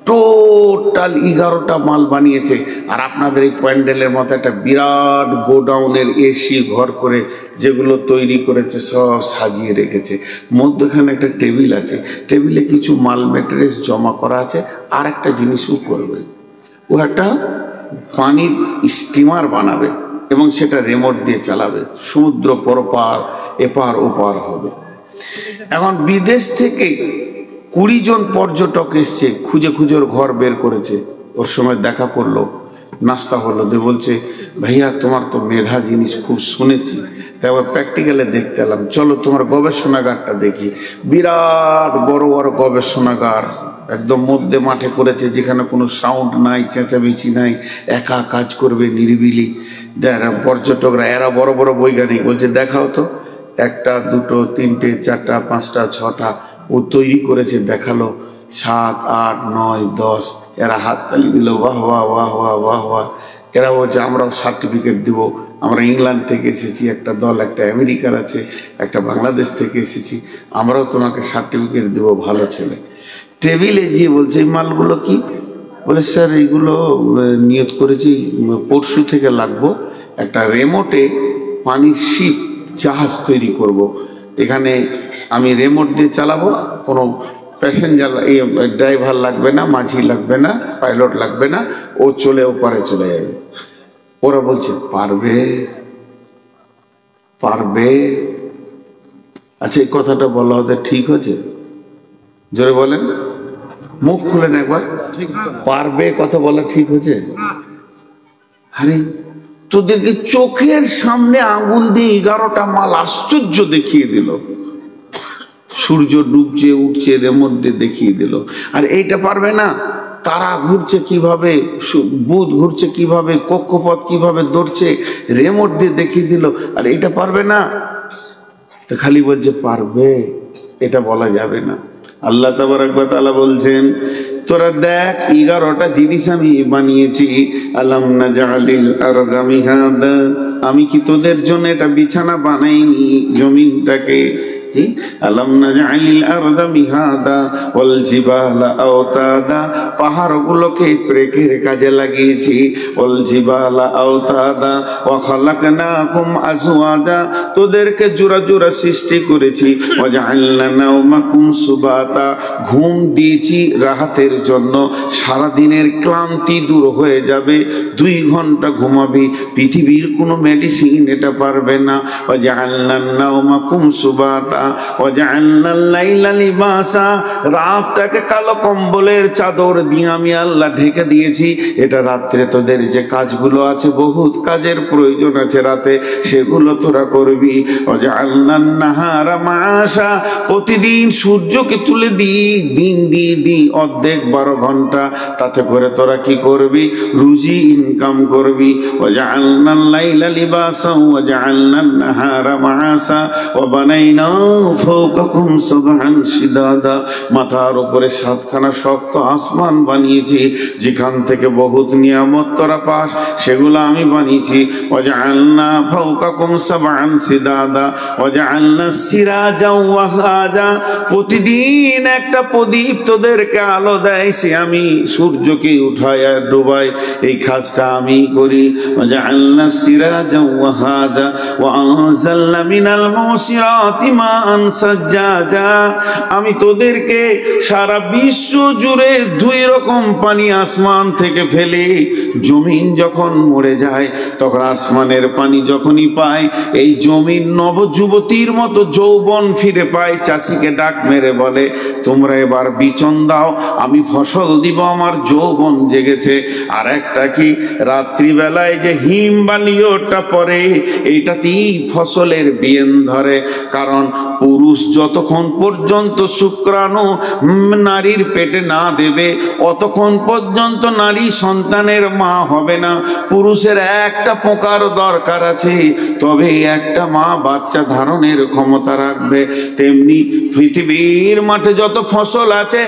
টোটাল 11টা মাল বানিয়েছে। আর আপনাদের এই প্যান্ডেলের মতো একটা বিরাট গোডাউনের এসি ঘর করে যেগুলো তৈরি করেছে সব সাজিয়ে রেখেছে। মধ্যখানে একটা টেবিল আছে, টেবিলে কিছু মাল মেটেরিয়ালস জমা করা আছে। আর একটা জিনিসও করবে, ও একটা পানির স্টিমার বানাবে এবং সেটা রিমোট দিয়ে চালাবে, সমুদ্র পরপার এপার ওপার হবে। এখন বিদেশ থেকে 20 জন পর্যটক এসছে, খুঁজে খুঁজে ওর ঘর বের করেছে। ওর সময় দেখা করলো, নাস্তা হলো, দিয়ে বলছে ভাইয়া তোমার তো মেধা জিনিস খুব শুনেছি, তাই আবার প্র্যাকটিক্যালে দেখতে এলাম, চলো তোমার গবেষণাগারটা দেখি। বিরাট বড় বড় গবেষণাগার, একদম মধ্যে মাঠে করেছে, যেখানে কোনো সাউন্ড নাই, চেঁচামেচি নাই, একা কাজ করবে নিরিবিলি। পর্যটকরা, এরা বড় বড় বৈজ্ঞানিক, বলছে দেখাও তো, 1টা 2টো 3টে 4টা 5টা 6টা ও তৈরি করেছে, দেখালো। 7 8 9 10, এরা হাততালি দিল, বাহ বাহ বাহ বাহ বাহ বাহ। এরা বলছে আমরাও সার্টিফিকেট দিব, আমরা ইংল্যান্ড থেকে এসেছি, একটা দল, একটা আমেরিকার আছে, একটা বাংলাদেশ থেকে এসেছি, আমরাও তোমাকে সার্টিফিকেট দেবো, ভালো ছেলে। টেবিলে গিয়ে বলছে এই মালগুলো কি? বলে স্যার এইগুলো নিয়ত করেছি পরশু থেকে লাগবো, একটা রিমোটে পানির শিপ জাহাজ তৈরি করব। এখানে আমি রিমোট দিয়ে চালাবো, কোনো প্যাসেঞ্জার ড্রাইভার লাগবে না, মাঝি লাগবে না, পাইলট লাগবে না, ও চলে ওপারে চলে যাবে। ওরা বলছে পারবে পারবে। আচ্ছা এই কথাটা বলা ওদের ঠিক হয়েছে? জোরে বলেন, মুখ খুলেন একবার, পারবে কথা বলা ঠিক হয়েছে? আরে তোদেরকে চোখের সামনে আঙ্গুল দিয়ে 11টা মাল আশ্চর্য দেখিয়ে দিল, সূর্য ডুবছে উঠছে রিমোট দিয়ে দেখিয়ে দিল। আর এইটা পারবে না, তারা ঘুরছে কিভাবে, বুধ ঘুরছে কিভাবে, কক্ষপথ কিভাবে দৌড়ছে, রিমোট দিয়ে দেখিয়ে দিল। আর এইটা পারবে না, তো খালি বলছে পারবে, এটা বলা যাবে না। আল্লাহ তাবারক ওয়া তাআলা বলছেন তোরা দেখ 11টা জিনিস আমি বানিয়েছি। আলাম নাজআলিল আরদা মিহাদা, আমি কি তোদের জন্য এটা বিছানা বানাইনি জমিনটাকে? আলাম নাজআলিল আরদা মিহাদা ওয়াল জিবালা আওতাদা, পাহাড়গুলোকে ব্রেকের কাজে লাগিয়েছি। ওয়াল জিবালা আওতাদা ওয়া খালাকনাকুম আজওয়াজা, তোদেরকে জোড়া জোড়া সৃষ্টি করেছি। ওয়া জাআলনা নাওমাকুম সুবাতা, ঘুম দিয়েছি রাহাতের জন্য, সারা দিনের ক্লান্তি দূর হয়ে যাবে, 2 ঘন্টা ঘুমাবি। পৃথিবীর কোনো মেডিসিন এটা পারবে না। ওয়া জাআলনা নাওমাকুম সুবাতা, ওয়াজআলনাল লাইলা লিবাসা, রাতটাকে কালো কম্বলের চাদর দিয়ে আমি আল্লাহ ঢেকে দিয়েছি। এটা রাত্রে তোদের যে কাজগুলো আছে, বহুত কাজের প্রয়োজন আছে রাতে, সেগুলো তোরা করবি। ওয়াজআলনান নাহারা মাআশা, প্রতিদিন সূর্যকে তুলে দিন দিয়ে অর্ধেক 12 ঘন্টা, তাতে করে তোরা কি করবি? রুজি ইনকাম করবি। ওয়াজআলনাল লাইলা লিবাসা ওয়াজআলনান নাহারা মাআশা ওয়া বানাইনা ফাওকাকুম সাবআন শিদাদা, মাথার উপরে 7খানা শক্ত আসমান বানিয়েছি, যেখান থেকে বহুত নিয়ামত তোরা পাস, সেগুলো আমি বানিয়েছি। ওয়াজআলনা ফাওকাকুম সাবআন শিদাদা ওয়াজআলনা সিরাজা ওয়াহাজা, প্রতিদিন একটা প্রদীপ তোদেরকে আলো দেয়, সে আমি সূর্যকে উঠাই আর ডুবাই, এই কাজটা আমি করি। ওয়াজআলনা সিরাজা ওয়াহাজা ওয়া আনজালনা মিনাল মুসিরাতি মাআন সাজ্জাজা, আমি তোদেরকে সারা বিশ্ব জুড়ে 2 রকম পানি আসমান থেকে ফেলে, জমিন যখন মরে যায় তখন আসমানের পানি যখনই পায়, এই জমিন নবযুবতীর মতো যৌবন ফিরে পায়। চাষিকে ডাক মেরে বলে, তোমরা এবার বিচন দাও, আমি ফসল দিব, আমার যৌবন জেগেছে। আর একটা কি, রাত্রিবেলায় যে হিম বালিওটা পরে, এইটাতেই ফসলের বিয়েন ধরে। কারণ পুরুষ যতক্ষণ পর্যন্ত শুক্রাণু নারীর পেটে না দেবে, অতক্ষণ পর্যন্ত নারী সন্তানের মা হবে না। পুরুষের একটা পোকার দরকার আছে, তবে একটা মা বাচ্চা ধারণের ক্ষমতা রাখবে। তেমনি পৃথিবীর মাঠে যত ফসল আছে,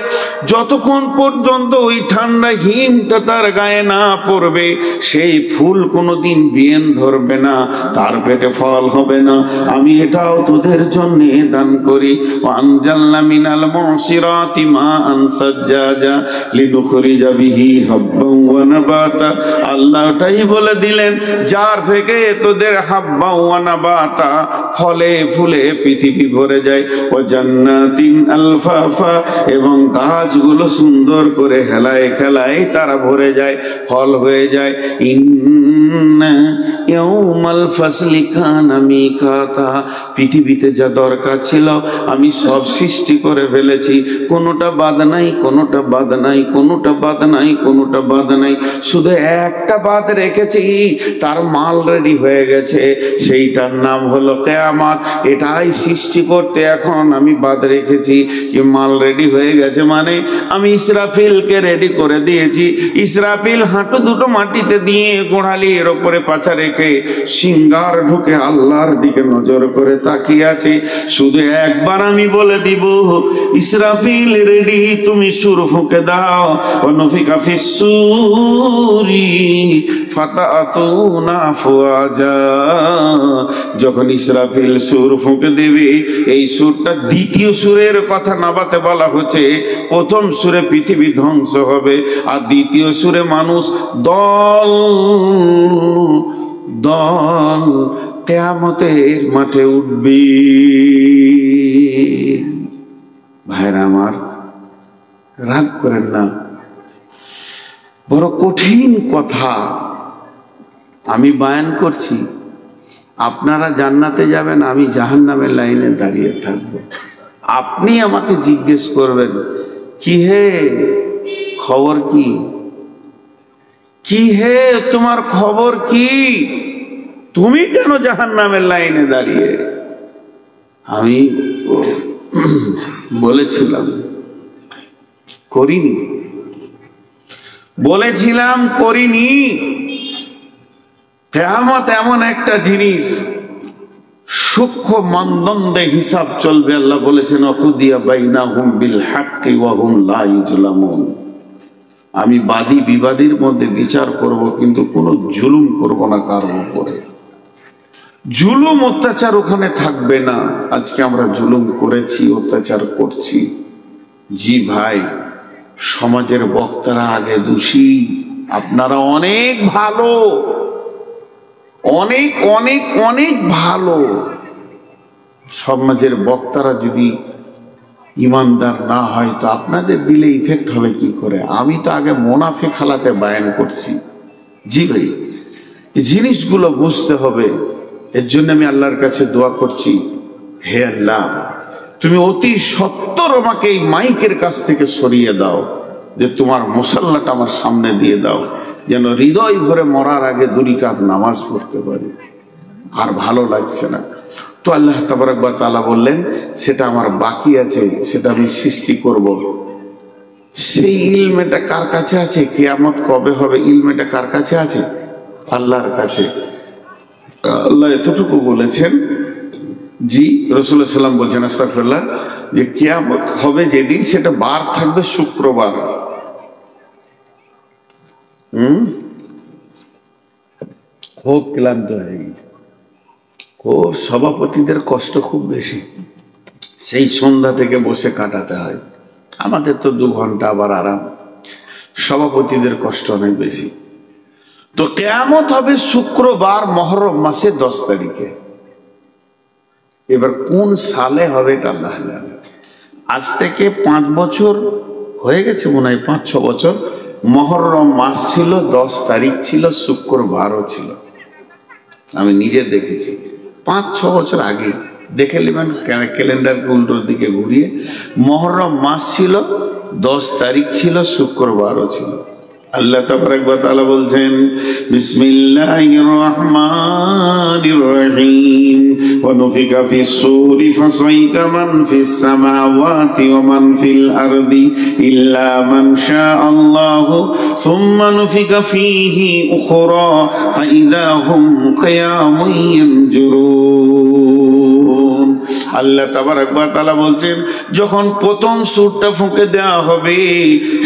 যতক্ষণ পর্যন্ত ওই ঠান্ডা হিমটা তার গায়ে না পড়বে, সেই ফুল কোনোদিন বিয়েন ধরবে না, তার পেটে ফল হবে না। আমি এটাও তোদের জন্য দান করি। ওয়ানজালনা মিনাল মুসিরাতি মাআন সাজ্জাজা লিনুখরিজা বিহি হাব্বান ওয়া নাবাতা, আল্লাহ ওটাই বলে দিলেন, যার থেকে তোদের হাব্বা ওয়া নাবাতা, ফলে ফুলে পৃথিবী ভরে যায়। ওয়া জান্নাতিন আলফাফা, এবং গাছগুলো সুন্দর করে হেলায় খেলায় তারা ভরে যায়, ফল হয়ে যায়। ইন্না ইয়াউমাল ফাসলি কানা মিকাতা, পৃথিবীতে যা দরকার ছিল আমি সব সৃষ্টি করে ফেলেছি, কোনোটা বাদ নাই, কোনোটা বাদ নাই, কোনোটা বাদ নাই, কোনোটা বাদ নাই, শুধু একটা বাদ রেখেছি, তার মাল রেডি হয়ে গেছে, সেইটার নাম হলো কিয়ামত। এটাই সৃষ্টি করতে এখন আমি বাদ রেখেছি। কি মাল রেডি হয়ে গেছে মানে, আমি ইসরাফিলকে রেডি করে দিয়েছি। ইসরাফিল হাঁটু দুটো মাটিতে দিয়ে গোড়ালির ওপরে পাছা রেখে সিংহার ঢুকে আল্লাহর দিকে নজর করে তাকিয়ে আছে। শুধু একবার আমি বলে দিব, ইসরাফিল রেডি, তুমি সুর ফুঁকে দাও। অনুফিকা ফিসসুরি ফাতাতুনা আফওয়াজা, যখন ইসরাফিল সুর ফুঁকে দেবে, এই সুরটা দ্বিতীয় সুরের কথা নাবাতে বলা হচ্ছে। প্রথম সুরে পৃথিবী ধ্বংস হবে, আর দ্বিতীয় সুরে মানুষ দল দল কিয়ামতের মাঠে উঠবে। ভাইরা আমার, রাগ করেন না, বড় কঠিন কথা আমি বয়ান করছি। আপনারা জান্নাতে যাবেন, আমি জাহান্নামের লাইনে দাঁড়িয়ে থাকব। আপনি আমাকে জিজ্ঞেস করবেন, কি হে খবর কি, কি হে তোমার খবর কি, তুমি কেন জাহান্নামের লাইনে দাঁড়িয়ে? আমি বলেছিলাম করিনি, বলেছিলাম করিনি। কিয়ামত এমন একটা জিনিস, সূক্ষ্ম মানদণ্ডে হিসাব চলবে। আল্লাহ বলেছেন, অকুদিয়া বাইনাহুম বিল হাক্কি ওয়া হুম লা ইউজলামুন, আমি বাদী বিবাদীর মধ্যে বিচার করব, কিন্তু কোনো জুলুম করব না কারোর উপরে। জুলুম অত্যাচার ওখানে থাকবে না। আজকে আমরা জুলুম করেছি, অত্যাচার করছি। জি ভাই, সমাজের বক্তারা আগে দোষী, আপনারা অনেক ভালো, অনেক অনেক অনেক ভালো। সমাজের বক্তারা যদি ইমানদার না হয়, তো আপনাদের দিলে ইফেক্ট হবে কি করে? আমি তো আগে মোনাফেক হালাতে বায়ান করছি। জি ভাই, এই জিনিসগুলো বুঝতে হবে। এর জন্য আমি আল্লাহর কাছে দোয়া করছি, হে আল্লাহ, তুমি অতি সত্বর আমাকে এই মাইকের কাছ থেকে সরিয়ে দাও, যে তোমার মুসাল্লাটা আমার সামনে দিয়ে দাও, যেন হৃদয় ভরে মরার আগে 2 রাকাত নামাজ পড়তে পারি। আর ভালো লাগছে না। তো আল্লাহ তাবারক ওয়া তাআলা বললেন, সেটা আমার বাকি আছে, সেটা আমি সৃষ্টি করব। সেই ইলমটা কার কাছে আছে? কিয়ামত কবে হবে ইলমটা কার কাছে আছে? আল্লাহর কাছে। আল্লাহ এতটুকু বলেছেন, জি রাসূলুল্লাহ সাল্লাম বলছেন আস্তাগফিরুল্লাহ, যে কিয়ামত হবে যেদিন, সেটা বার থাকবে শুক্রবার। খুব ক্লান্ত হয়ে গেছে, খুব সভাপতিদের কষ্ট খুব বেশি, সেই সন্ধ্যা থেকে বসে কাটাতে হয়। আমাদের তো 2 ঘন্টা আবার আরাম, সভাপতিদের কষ্ট অনেক বেশি। তো কিয়ামত হবে শুক্রবার মুহররম মাসে 10 তারিখে। এবার কোন সালে হবে এটা আল্লাহ জানে। আজ থেকে 5 বছর হয়ে গেছে মনে হয়, 5-6 বছর। মুহররম মাস ছিল, 10 তারিখ ছিল, শুক্রবারও ছিল। আমি নিজে দেখেছি 5-6 বছর আগে। দেখে নেবেন ক্যালেন্ডারকে উল্টোর দিকে ঘুরিয়ে। মুহররম মাস ছিল, 10 তারিখ ছিল, শুক্রবারও ছিল। আল্লাহ তাবারক ওয়া তাআলা বলছেন, বিসমিল্লাহির রহমানির রহিম, ওয়া নুফিকা ফিস সূরি ফাসাইকা মান ফিস সামাওয়াতি ওয়া মান ফিল আরদি ইল্লা মান শাআল্লাহু সুম্মা নুফিকা ফীহি উখরা ফাইদা হুম কিয়ামুন ইয়ানজুরুন। আল্লাহ তাবারক ওয়া তাআলা বলছেন, যখন প্রথম সূরটা ফুঁকে দেওয়া হবে,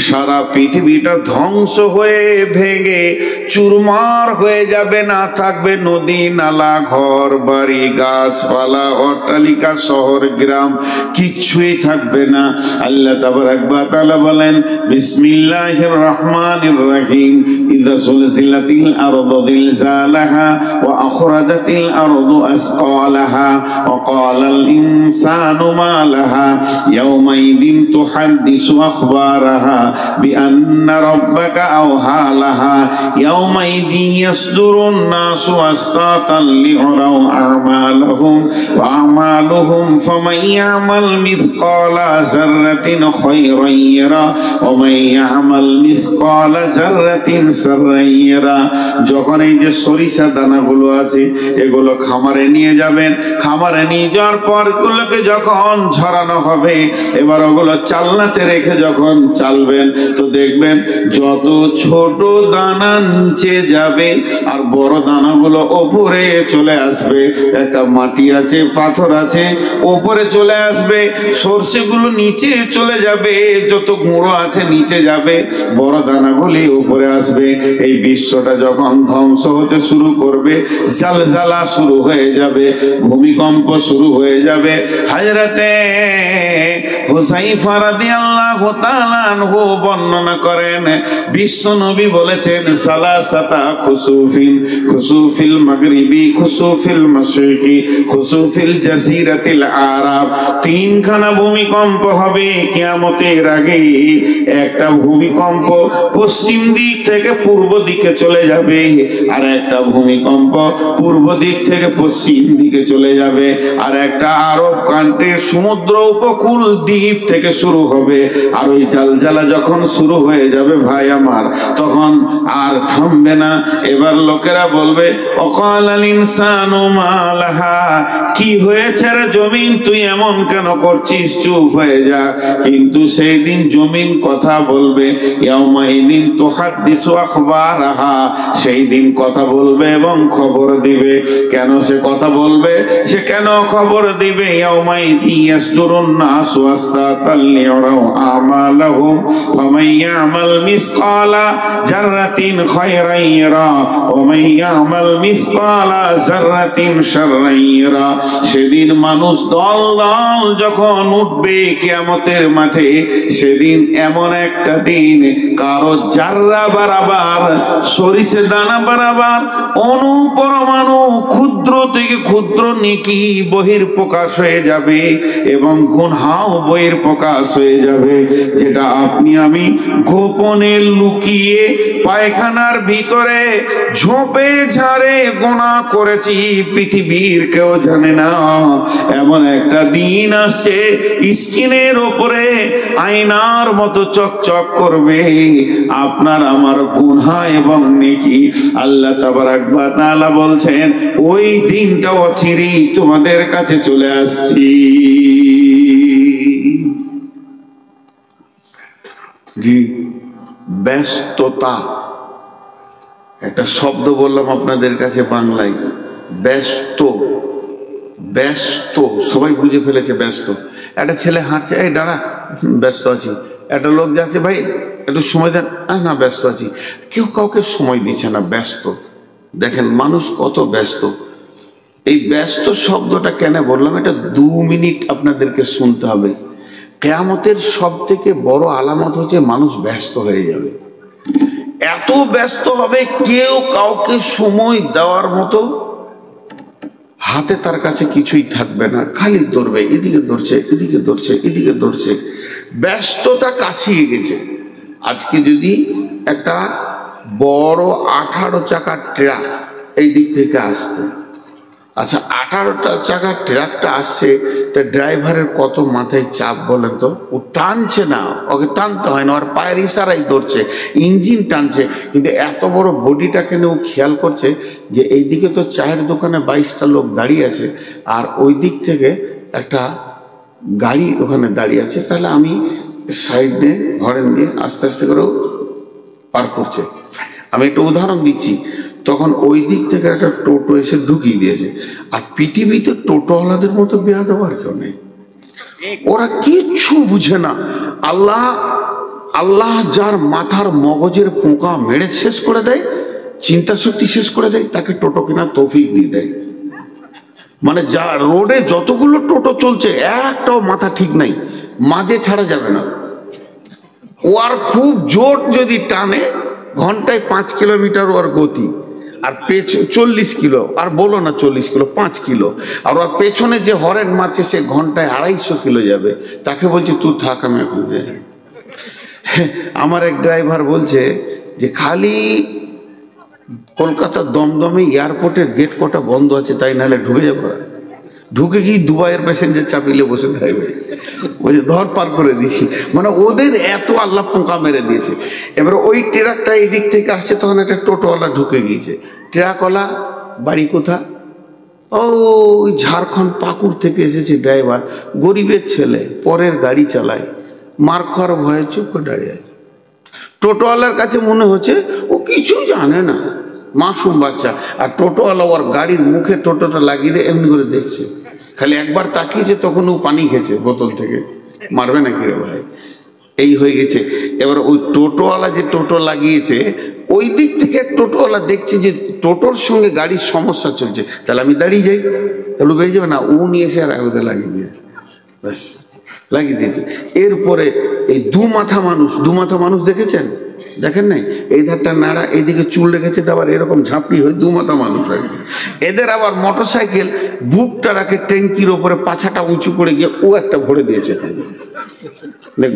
সারা পৃথিবীটা ধ্বংস হয়ে ভেঙে চুরমার হয়ে যাবে। না থাকবে নদী নালা, ঘর বাড়ি, গাছপালা, অট্টালিকা, শহর গ্রাম, কিচ্ছুই থাকবে না। আল্লাহ তাবারক ওয়া তাআলা বলেন, বিসমিল্লাহির রহমানির রহিম, ইযা সুলসিলাতিল আরদু জিলজালাহা ওয়া আখরাজাতিল আরদু আসকালাহা ওয়া ক্বালাল ইনসানু মা লাহা ইয়াওমাইদিন তুহাদ্দিসু আখবারাহা বিআন্না রাব্বাকা আওহা লাহা ইয়াওমাইদিন ইয়াসদুরুন নাসু আশতাতান লিউরাউ আমালাহুম ওয়া আমালুহুম ফামান ইয়ামাল মিসকালা যাররাতিন খায়রান ইয়ারা ওয়া মান ইয়ামাল মিসকালা যাররাতিন শাররান ইয়ারা। যখন এই যে সরিষা দানাগুলো আছে, এগুলো খামারে নিয়ে যাবেন। খামারে নিয়ে যাওয়ার পর গুলোকে যখন ঝরানো হবে, এবার ওগুলো চালনাতে রেখে যখন চালবেন, তো দেখবেন যত ছোট দানা নিচে যাবে আর বড় দানাগুলো ওপরে চলে আসবে। একটা মাটি আছে, পাথর আছে, ওপরে চলে আসবে। সরষেগুলো নিচে চলে যাবে, যত গুঁড়ো আছে নিচে যাবে, বড় দানাগুলি উপরে আসবে। এই বিশ্বটা যখন ধ্বংস হতে শুরু করবে, জালজালা শুরু হয়ে যাবে, ভূমিকম্প শুরু হয়ে যাবে। হযরতে হুযায়ফা রাদিয়াল্লাহু তাআলা আনহু বর্ণনা করেন, বিশ্ব নবী বলেছেন, সালাসাতা খুসুফিন, খুসুফিল মাগরিবি, খুসুফিল মাশরিকি, খুসুফিল জাজিরাতিল আরাব। 3খানা ভূমিকম্প হবে কিয়ামতের আগে। একটা ভূমিকম্প পশ্চিম দিক থেকে পূর্ব দিকে চলে যাবে, আর একটা ভূমিকম্প পূর্ব দিক থেকে পশ্চিম দিকে চলে যাবে, আর একটা আরব কান্ট্রির সমুদ্র উপকূল দ্বীপ থেকে শুরু হবে। আর ওই জালজালা যখন শুরু হয়ে যাবে ভাই আমার, তখন আর থামবে না। এবার লোকেরা বলবে, অকালাল ইনসানু মা লাহা, কি হয়েছে রে জমিন, তুই এমন কেন করছিস, চুপ হয়ে যা। কিন্তু সেই দিন জমিন কথা বলবে, ইয়াউমাইদিন তুহাদ্দিসু আখবারাহা, সেই দিন কথা বলবে এবং খবর দিবে। কেন সে কথা বলবে, সে কেন খবর দিবে? ইয়াউমাইদিন ইয়াসদুরুন নাসু আশতাতাল লিউরাউ আমালাহুম ফামান ইয়ামাল মিসকালা যাররাতিন খায়রান ইয়ারা ওয়া মান ইয়ামাল মিসকালা যাররাতিন শাররান ইয়ারা। সেদিন মানুষ দল দল যখন উঠবে কিয়ামতের মাঠে, সেদিন এমন একটা দিন, কারো জাররা বারাবার, সরিষা দানা বারাবার, অনুপরমাণু, ক্ষুদ্র থেকে ক্ষুদ্র নেকি বহির প্রকাশ হয়ে যাবে এবং গুনাহও বহির প্রকাশ হয়ে যাবে। যেটা আপনি আমি গোপনে লুকিয়ে পায়খানার ভিতরে ঝোপে ঝাড়ে গোনা করেছি, পৃথিবীর কেউ জানে না। এমন একটা দিন আসছে স্ক্রিনের ওপরে আয়নার মতো চকচক করবে আপনার আমার গুনাহ এবং নেকি। আল্লাহ তাবারাক ওয়া তাআলা বলছেন ওই দিনটা অচিরেই তোমাদের কাছে চলে আসছি। জি, ব্যস্ততা একটা শব্দ বললাম আপনাদের কাছে বাংলায়, ব্যস্ত। ব্যস্ত সবাই বুঝে ফেলেছে ব্যস্ত। একটা ছেলে হাঁটছে, এই দাঁড়া, ব্যস্ত আছি। একটা লোক যাচ্ছে, ভাই একটু সময় দেন, না ব্যস্ত আছি। কেউ কাউকে সময় দিচ্ছে না, ব্যস্ত। দেখেন মানুষ কত ব্যস্ত। এই ব্যস্ত শব্দটা কেন বললাম, এটা 2 মিনিট আপনাদেরকে শুনতে হবে। কিয়ামতের সব থেকে বড় আলামত হচ্ছে মানুষ ব্যস্ত হয়ে যাবে। এত ব্যস্ত হবে কেউ কাউকে সময় দেওয়ার মতো হাতে তার কাছে কিছুই থাকবে না, খালি দৌড়বে, এদিকে দৌড়ছে, এদিকে দৌড়ছে, এদিকে দৌড়ছে। ব্যস্ততা কাছিয়ে গেছে। আজকে যদি একটা বড় 18 চাকার ট্রাক এই দিক থেকে আসতে, আচ্ছা 18টা চাকার ট্রাকটা আসছে, তা ড্রাইভারের কত মাথায় চাপ বলেন তো। ও টানছে না, ওকে টানতে হয় না, ওর পায়ের ইশারাই ধরছে, ইঞ্জিন টানছে। কিন্তু এত বড় বডিটাকে নিয়ে ও খেয়াল করছে যে এইদিকে তো চায়ের দোকানে 22টা লোক দাঁড়িয়ে আছে, আর ওই দিক থেকে একটা গাড়ি ওখানে দাঁড়িয়ে আছে, তাহলে আমি সাইড দিয়ে হরেন দিয়ে আস্তে আস্তে করে পার করছে। আমি একটা উদাহরণ দিচ্ছি, তখন ওই দিক থেকে একটা টোটো এসে ঢুকিয়ে দিয়েছে। আর পৃথিবীতে টোটোওয়ালাদের মতো বেয়াদব আর কেউ নেই, ওরা কিচ্ছু বুঝে না। আল্লাহ যার মাথার মগজের পোকা মেরে শেষ করে দেয়, চিন্তা শক্তি শেষ করে দেয়, তাকে টোটো কেনার তৌফিক দিয়ে দেয়। মানে যা রোডে যতগুলো টোটো চলছে একটাও মাথা ঠিক নাই, মাঝে ছাড়া যাবে না। ও আর খুব জোর যদি টানে ঘন্টায় 5 কিলোমিটার ওর গতি, আর 40 কিলো, আর বলো না 40 কিলো, 5 কিলো। আর ওর পেছনে যে হরেন মারছে সে ঘন্টায় 250 কিলো যাবে। তাকে বলছে তুই থাক, আমি এখন। আমার এক ড্রাইভার বলছে যে খালি কলকাতার দমদমে এয়ারপোর্টের গেট কটা বন্ধ আছে, তাই নাহলে ঢুকে যাবো। ঢুকে গিয়ে দুবাইয়ের প্যাসেঞ্জার চাপিলে বসে থাকবে, ওই যে ধর পার করে দিয়েছি। মানে ওদের এত আল্লাহ পোকা মেরে দিয়েছে। এবার ওই ট্রাকটা এই দিক থেকে আসছে, তখন একটা টোটোওয়ালা ঢুকে গিয়েছে। ট্রাকওয়ালা বাড়ি কোথা? ওই ঝাড়খণ্ড পাকুড় থেকে এসেছে ড্রাইভার, গরিবের ছেলে, পরের গাড়ি চালায়, মার খাওয়ার ভয়ে চুপ করে দাঁড়িয়ে আছে। টোটোওয়ালার কাছে মনে হচ্ছে ও কিছু জানে না, মাসুম বাচ্চা। আর টোটোওয়ালা ওর গাড়ির মুখে টোটোটা লাগিয়ে দিয়ে এমনি করে দেখছে, খালি একবার তাকিয়েছে, তখন ও পানি খেয়েছে বোতল থেকে। মারবে নাকি রে ভাই? এই হয়ে গেছে। এবার ওই টোটোওয়ালা যে টোটো লাগিয়েছে, ওই দিক থেকে টোটোওয়ালা দেখছে যে টোটোর সঙ্গে গাড়ির সমস্যা চলছে, তাহলে আমি দাঁড়িয়ে যাই, তাহলে বেরিয়ে যাবে না। ও নিয়ে এসে আর আগে লাগিয়ে দিয়েছে, ব্যাস লাগিয়ে দিয়েছে। এরপরে এই দু মাথা মানুষ দেখেছেন? দেখেন নাই? এই ধারটা নাড়া, এইদিকে চুল রেখেছে, আবার এরকম ঝাঁপড়ি হয়ে 2 মাথা মানুষ হয়। এদের আবার মোটরসাইকেল বুকটা রাখে ট্যাঙ্কির ওপরে, পাছাটা উঁচু করে গিয়ে ও একটা ভরে দিয়েছে,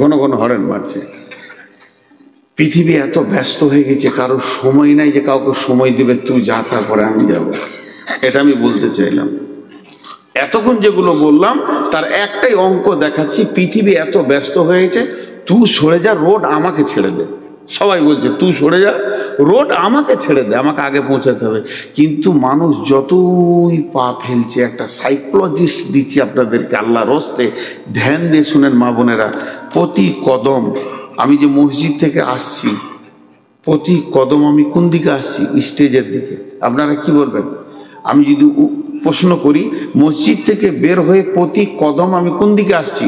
ঘন ঘন হরেন মারছে। পৃথিবী এত ব্যস্ত হয়ে গেছে, কারোর সময় নাই যে কাউকে সময় দিবে, তুই যা, তারপরে আমি যাব। এটা আমি বলতে চাইলাম। এতক্ষণ যেগুলো বললাম তার একটাই অঙ্ক দেখাচ্ছি। পৃথিবী এত ব্যস্ত হয়েছে, তুই সরে যা, রোড আমাকে ছেড়ে দে। সবাই বলছে তুই সরে যা, রোড আমাকে ছেড়ে দে, আমাকে আগে পৌঁছাতে হবে। কিন্তু মানুষ যতই পা ফেলছে, একটা সাইকোলজিস্ট দিচ্ছি আপনাদেরকে আল্লাহর হস্তে, ধ্যান দিয়ে শুনেন মা বোনেরা। প্রতি কদম, আমি যে মসজিদ থেকে আসছি, প্রতি কদম আমি কোন দিকে আসছি? স্টেজের দিকে। আপনারা কি বলবেন? আমি যদি প্রশ্ন করি, মসজিদ থেকে বের হয়ে প্রতি কদম আমি কোন দিকে আসছি?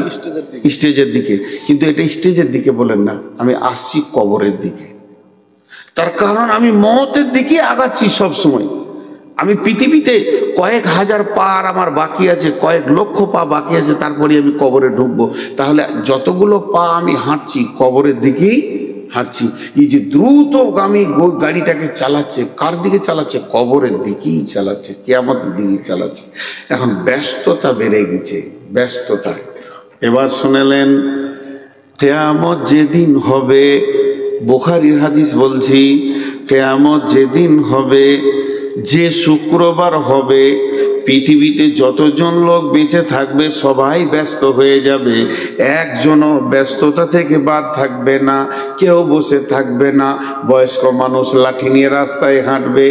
স্টেজের দিকে। কিন্তু এটা স্টেজের দিকে বলেন না, আমি আসছি কবরের দিকে। তার কারণ আমি মওতের দিকে আগাচ্ছি সব সময়। আমি পৃথিবীতে কয়েক হাজার পা আমার বাকি আছে, কয়েক লক্ষ পা বাকি আছে, তারপরে আমি কবরে ঢুকবো। তাহলে যতগুলো পা আমি হাঁটছি কবরের দিকেই হাঁটছি। এই যে দ্রুতগামী গাড়িটাকে চালাচ্ছে, কার দিকে চালাচ্ছে? কবরের দিকেই চালাচ্ছে, কিয়ামতের দিকেই চালাচ্ছে। এখন ব্যস্ততা বেড়ে গেছে, ব্যস্ততা। এবার শুনেলেন কিয়ামত যেদিন হবে, বুখারীর হাদিস বলছি, কিয়ামত যেদিন হবে, যে শুক্রবার হবে, পৃথিবীতে যতজন লোক বেঁচে থাকবে সবাই ব্যস্ত হয়ে যাবে, একজনও ব্যস্ততা থেকে বাদ থাকবে না, কেউ বসে থাকবে না। বয়স্ক মানুষ লাঠি নিয়ে রাস্তায় হাঁটবে,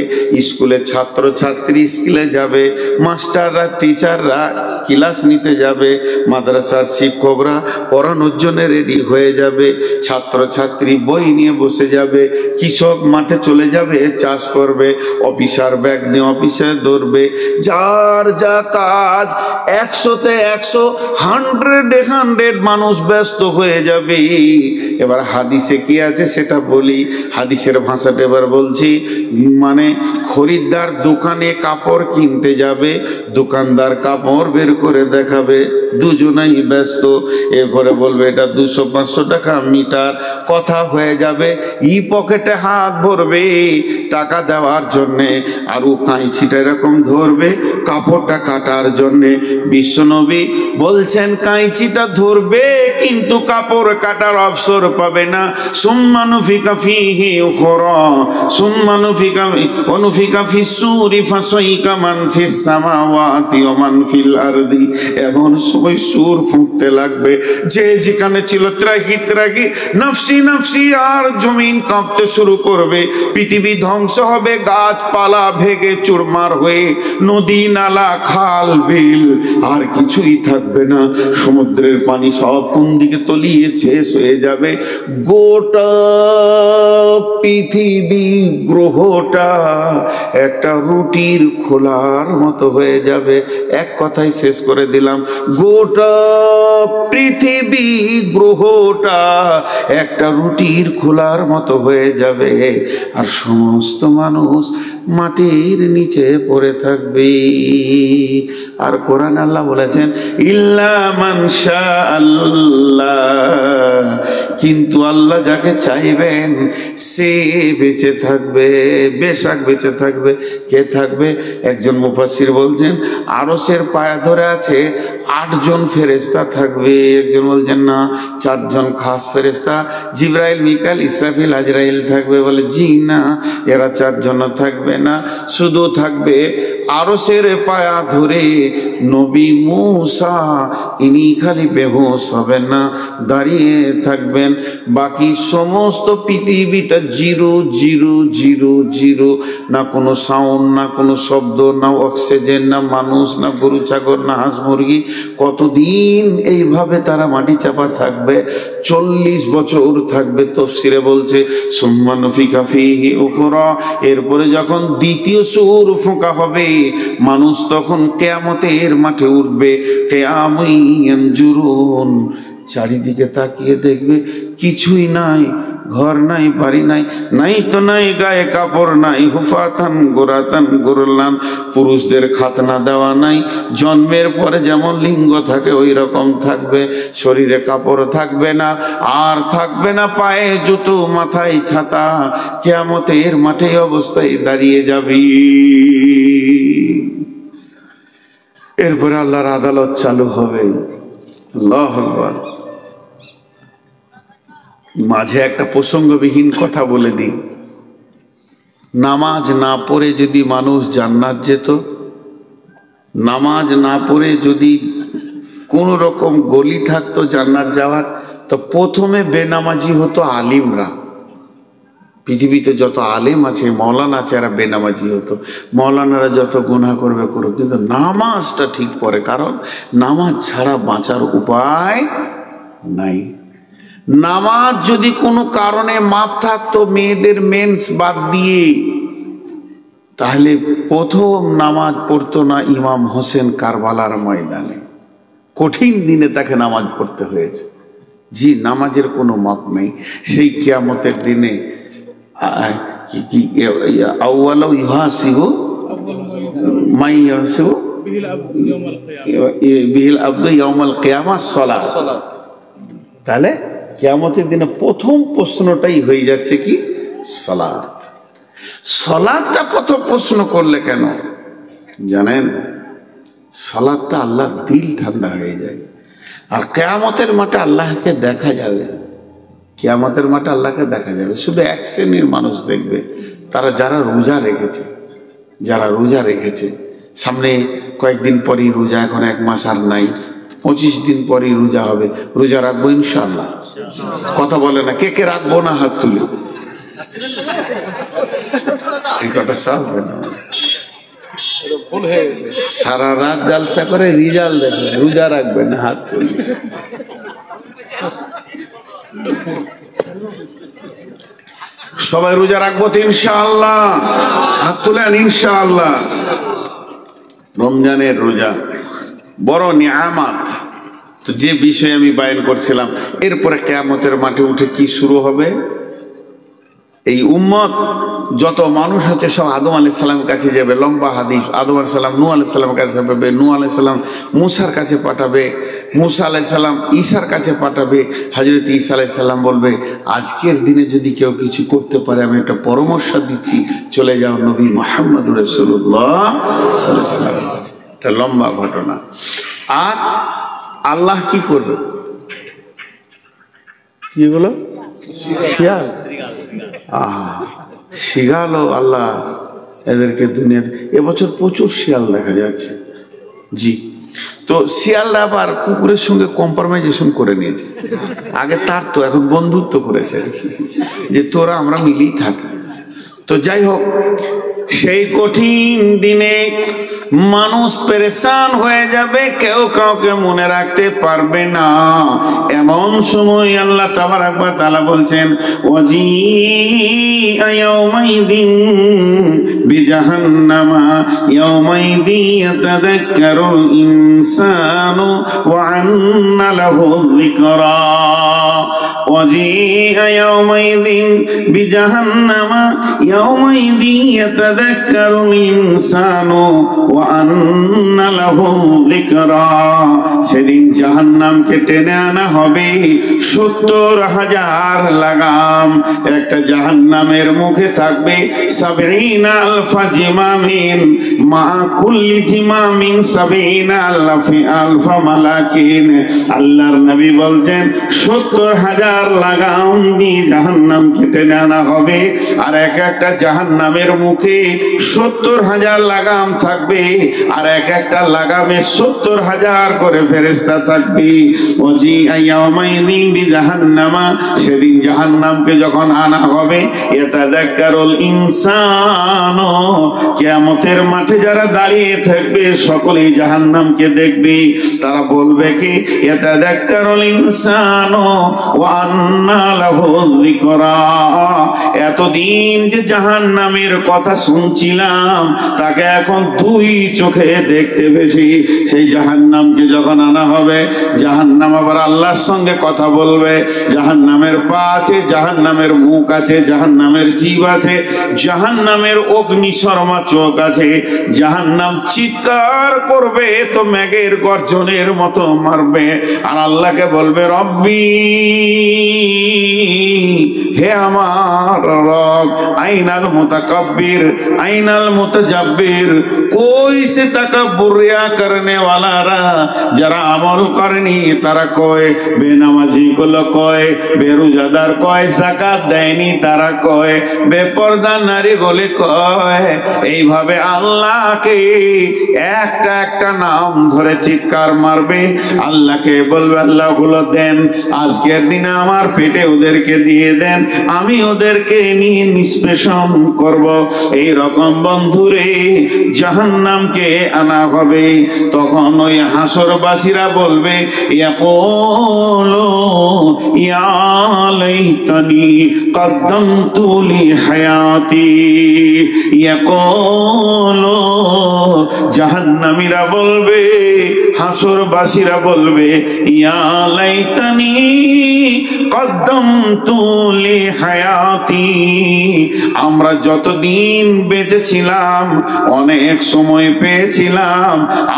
স্কুলে ছাত্রছাত্রী স্কুলে যাবে, মাস্টাররা টিচাররা ক্লাস নিতে যাবে, মাদ্রাসার শিক্ষকরা পড়ানোর জন্য রেডি হয়ে যাবে, ছাত্রছাত্রী বই নিয়ে বসে যাবে, কৃষক মাঠে চলে যাবে চাষ করবে, অফিসার ব্যাগ নিয়ে অফিসে দৌড়বে, যার যা কাজ 100-তে 100, 100-এ 100 মানুষ ব্যস্ত হয়ে যাবে। এবার হাদিসে কি আছে সেটা বলি, হাদিসের ভাষাটা এবার বলছি। মানে খরিদ্দার দোকানে কাপড় কিনতে যাবে, দোকানদার কাপড় বের করে দেখাবে, দুজনেই ব্যস্ত। এরপরে বলবে এটা 200-500 টাকা মিটার, কথা হয়ে যাবে, পকেটে হাত ভরবে টাকা দেওয়ার জন্যে, আর ও কাঁচিটা এরকম ধরবে কাপড়টা কাটার জন্যে। বিশ্বনবী বলছেন কাঁচিটা ধরবে কিন্তু কাপড় কাটার অবসর পাবে না। সুম্মা নুফিকা ফীহি উখরা, সুম্মা নুফিকা ফিস-সূরি ফাসাইকা মান ফিস সামাওয়াতি ওয়া মান ফিল আরদি। এমন সময় সুর ফুঁকতে লাগবে, যে যেখানে ছিল ত্রাহি ত্রাহি নফসি নফসি, আর জমিন কাঁপতে শুরু করবে, পৃথিবী ধ্বংস হবে, গাছপালা ভেঙে চুরমার হয়ে, নদী নালা খাল বিল আর কিছুই থাকবে না, সমুদ্রের পানি সব কোন দিকে তলিয়ে শেষ হয়ে যাবে। গোটা পৃথিবী গ্রহটা একটা রুটির খোলার মতো হয়ে যাবে। এক কথাই শেষ করে দিলাম, গোটা পৃথিবী গ্রহটা একটা রুটির খোলার মতো হয়ে যাবে, আর সমস্ত মানুষ মাটির নিচে পড়ে থাকবে। আর কোরআন আল্লাহ বলেছেন ইল্লা মান শাআল্লাহ, কিন্তু আল্লাহ যাকে চাইবেন সে বেঁচে থাকবে, বেশক বেঁচে থাকবে। কে থাকবে? একজন মুফাসসির বলছেন আরশের পায়া ধরে আছে 8 জন ফেরেশতা থাকবে, একজন বলছেন না 4 জন খাস ফেরেশতা, জিবরাইল, মিকাইল, ইসরাফিল, আজরাইল থাকবে। বলে জি না, এরা 4 জন থাকবে না, শুধু থাকবে আরশের পায়া ধরে নবী মুসা, ইনি খালি বেহুশ হবেন না, দাঁড়িয়ে থাকবেন। বাকি সমস্ত পৃথিবীটা জিরো জিরো জিরো জিরো, না কোনো সাউন্ড, না কোনো শব্দ, না অক্সিজেন, না মানুষ, না গরু ছাগল, না হাঁস মুরগি। কতদিন এইভাবে তারা মাটি চাপা থাকবে? 40 বছর থাকবে। তাফসীরে বলছে সুম্মা নুফিকা ফীহি উখরা, এরপরে যখন দ্বিতীয় সূর ফোঁকা হবে, মানুষ তখন কিয়ামতের মাঠে উঠবে। কিয়ামুন ইয়ানজুরুন, চারিদিকে তাকিয়ে দেখবে কিছুই নাই, ঘর নাই, বাড়ি নাই, নাই তো নাই, গায়ে কাপড় নাই, হুফাতান গোরাতান গোরলান, পুরুষদের খাতনা দেওয়া নাই, জন্মের পরে যেমন লিঙ্গ থাকে ওই রকম থাকবে, শরীরে কাপড় থাকবে না, আর থাকবে না পায়ে জুতো, মাথায় ছাতা। কিয়ামতের মাঠে অবস্থায় দাঁড়িয়ে যাবি। এরপরে আল্লাহর আদালত চালু হবে। আল্লাহু আকবার। মাঝে একটা প্রসঙ্গবিহীন কথা বলে দিই, নামাজ না পড়ে যদি মানুষ জান্নাত যেত, নামাজ না পড়ে যদি কোন রকম গলি থাকতো জান্নাত যাওয়ার, তো প্রথমে বেনামাজি হতো আলিমরা। পৃথিবীতে যত আলেম আছে, মৌলানা আছে, এরা বেনামাজি হতো। মৌলানারা যত গুনাহ করবে করুক, কিন্তু নামাজটা ঠিক পড়ে, কারণ নামাজ ছাড়া বাঁচার উপায় নাই। নামাজ যদি কোনো কারণে মাপ থাকতো, মেয়েদের মেন্স বাদ দিয়ে, তাহলে প্রথম নামাজ পড়তো না ইমাম হোসেন কারবালার ময়দানে। কঠিন দিনে তাকে নামাজ পড়তে হয়েছে। জি, নামাজের কোনো মাপ নেই। সেই কিয়ামতের দিনে আউয়ালু ইউহাসিবু মাই ইউহাসিবু বিহিল আবদু ইয়াউমাল কিয়ামাহ সালাত। তাহলে কিয়ামতের দিনে প্রথম প্রশ্নটাই হয়ে যাচ্ছে কি? সালাত। সালাতটা প্রথম প্রশ্ন করলে কেন জানেন? সালাতটা আল্লাহর দিল ঠান্ডা হয়ে যায়। আর কিয়ামতের মাঠে আল্লাহকে দেখা যাবে, কিয়ামতের মাঠে আল্লাহকে দেখা যাবে। শুধু এক শ্রেণীর মানুষ দেখবে, তারা যারা রোজা রেখেছে সামনে কয়েকদিন পরই রোজা, এখন 1 মাস আর নাই, 25 দিন পরই রোজা হবে, রোজা রাখবো ইনশাআল্লাহ? কথা বলে না, কে কে রাখবো না হাত তুলে? এই কথা সব সারা রাত জালসা করে রিজাল্ট দেখবে, রোজা রাখবে না হাত তুলে। সবাই রোজা রাখবো তো ইনশাআল্লাহ? হাত তুলেন ইনশাআল্লাহ। রমজানের রোজা বড় নিয়ামত। তো যে বিষয়ে আমি বয়ান করছিলাম, এরপরে কিয়ামতের মাঠে উঠে কি শুরু হবে? এই উম্মত যত মানুষ আছে সব আদম আলাইহিস সালামের কাছে যাবে। লম্বা হাদিস, আদম আলাইহিস সালাম নূহ আলাইহিস সালামের কাছে যাবে, নূহ আলাইহিস সালাম মুসার কাছে পাঠাবে, মুসা আলাইহিস সালাম ঈসার কাছে পাঠাবে। হযরত ঈসা আলাইহিস সালাম বলবে, আজকের দিনে যদি কেউ কিছু করতে পারে আমি একটা পরামর্শ দিচ্ছি, চলে যাও নবী মুহাম্মদুর রাসূলুল্লাহ সাল্লাল্লাহু আলাইহি ওয়াসাল্লাম। এটা লম্বা ঘটনা। আর আল্লাহ কি করবে? কি বলো? শিয়াল, শিয়ালও আল্লাহ এদেরকে দুনিয়াতে, এবছর প্রচুর শিয়াল দেখা যাচ্ছে। জি, তো শিয়ালরা আবার কুকুরের সঙ্গে কম্প্রোমাইজেশন করে নিয়েছে। আগে তার তো, এখন বন্ধুত্ব করেছে যে তোরা আমরা মিলেই থাকি। তো যাই হোক, সেই কঠিন দিনে মানুষ পেরেশান হয়ে যাবে, কেউ কাউকে মনে রাখতে পারবে না। এমন সময় আল্লাহ তাবারাক ওয়া তাআলা বলছেন, ওয়াজিআ ইয়াওমাইদিন বিজাহান্নামা ইয়াওমাইদি ইয়াতাযাক্কারুল ইনসানু ওয়া আন্না লাহু যিকরা। ওয়াজিআ ইয়াওমাইদিন বিজাহান্নামা ইয়াওমাইদি ইয়াতাযাক্কারুল ইনসানু ওয়া আন্না লাহু যিকরা। সেদিন জাহান্নামকে টেনে আনা হবে 70,000 লাগাম। একটা জাহান্নামের মুখে থাকবে 70,000 জিমামিন, মা কুল্লি জিমামিন 70,000 মালাকিন। আল্লাহর নবী বলছেন 70,000 লাগাম দিয়ে জাহান্নামকে টেনে আনা হবে। আর একটা জাহান্নামের মুখে 70,000 লাগাম থাকবে, আর একটা লাগামে 70,000 করে ফেরেশতা থাকবে। ওয়াজিআ ইয়াওমাইদিন বিজাহান্নামা, সেদিন জাহান্নামকে যখন আনা হবে, ইয়াতাযাক্কারুল ইনসানু, কিয়ামতের মাঠে যারা দাঁড়িয়ে থাকবে সকলেই জাহান্নামকে দেখবে। তারা বলবে কি, ইয়াতাযাক্কারুল ইনসানু ওয়া আন্না লাহু যিকরা। এতদিন যে জাহান্নামের কথা শুনছিলাম, তাকে এখন 2 চোখে দেখতে পেয়েছি। সেই জাহান্নামকে যখন আনা হবে, জাহান্নাম আবার আল্লাহর সঙ্গে কথা বলবে। জাহান্নামের পা আছে, জাহান্নামের মুখ আছে, জাহান্নামের জিভ আছে, জাহান্নামের অগ্নিশর্মা চোখ আছে। জাহান্নাম চিৎকার করবে তো মেঘের গর্জনের মতো মারবে, আর আল্লাহকে বলবে, রব্বি, হে আমার রব, আইনাল মুতাকাব্বির, আইনাল মুতাজাব্বির, কই সে তাকাব্বুর রিয়া করনে ওয়ালারা? যারা আমল করেনি তারা কয়, বেনামাজি গুলো কয়, বেরোজাদার কয়, যাকাত দেয়নি তারা কয়, বেপরদা নারী বলে কয়। এইভাবে আল্লাহকে একটা একটা নাম ধরে চিৎকার মারবে। আল্লাহকে বলবে, আল্লাহ গুলো দেন, আজকের দিনে আমার পেটে ওদেরকে দিয়ে দেন, আমি ওদেরকে নিয়ে নিষ্পেষণ করব। এই রকম বন্ধুরে জাহান্নামকে আনা হবে। তখন ওই হাসরবাসীরা বলবে, ইয়াকুলু ইয়া লাইতানি কদ্দামতু লি হায়াতি। ইয়াকুলু, জাহান্নামীরা বলবে, হাসরবাসীরা বলবে, ইয়া লাইতানি কদ্দামতু লি হায়াতি। আমরা যতদিন বেঁচে ছিলাম অনেক সময় পেয়েছিলাম,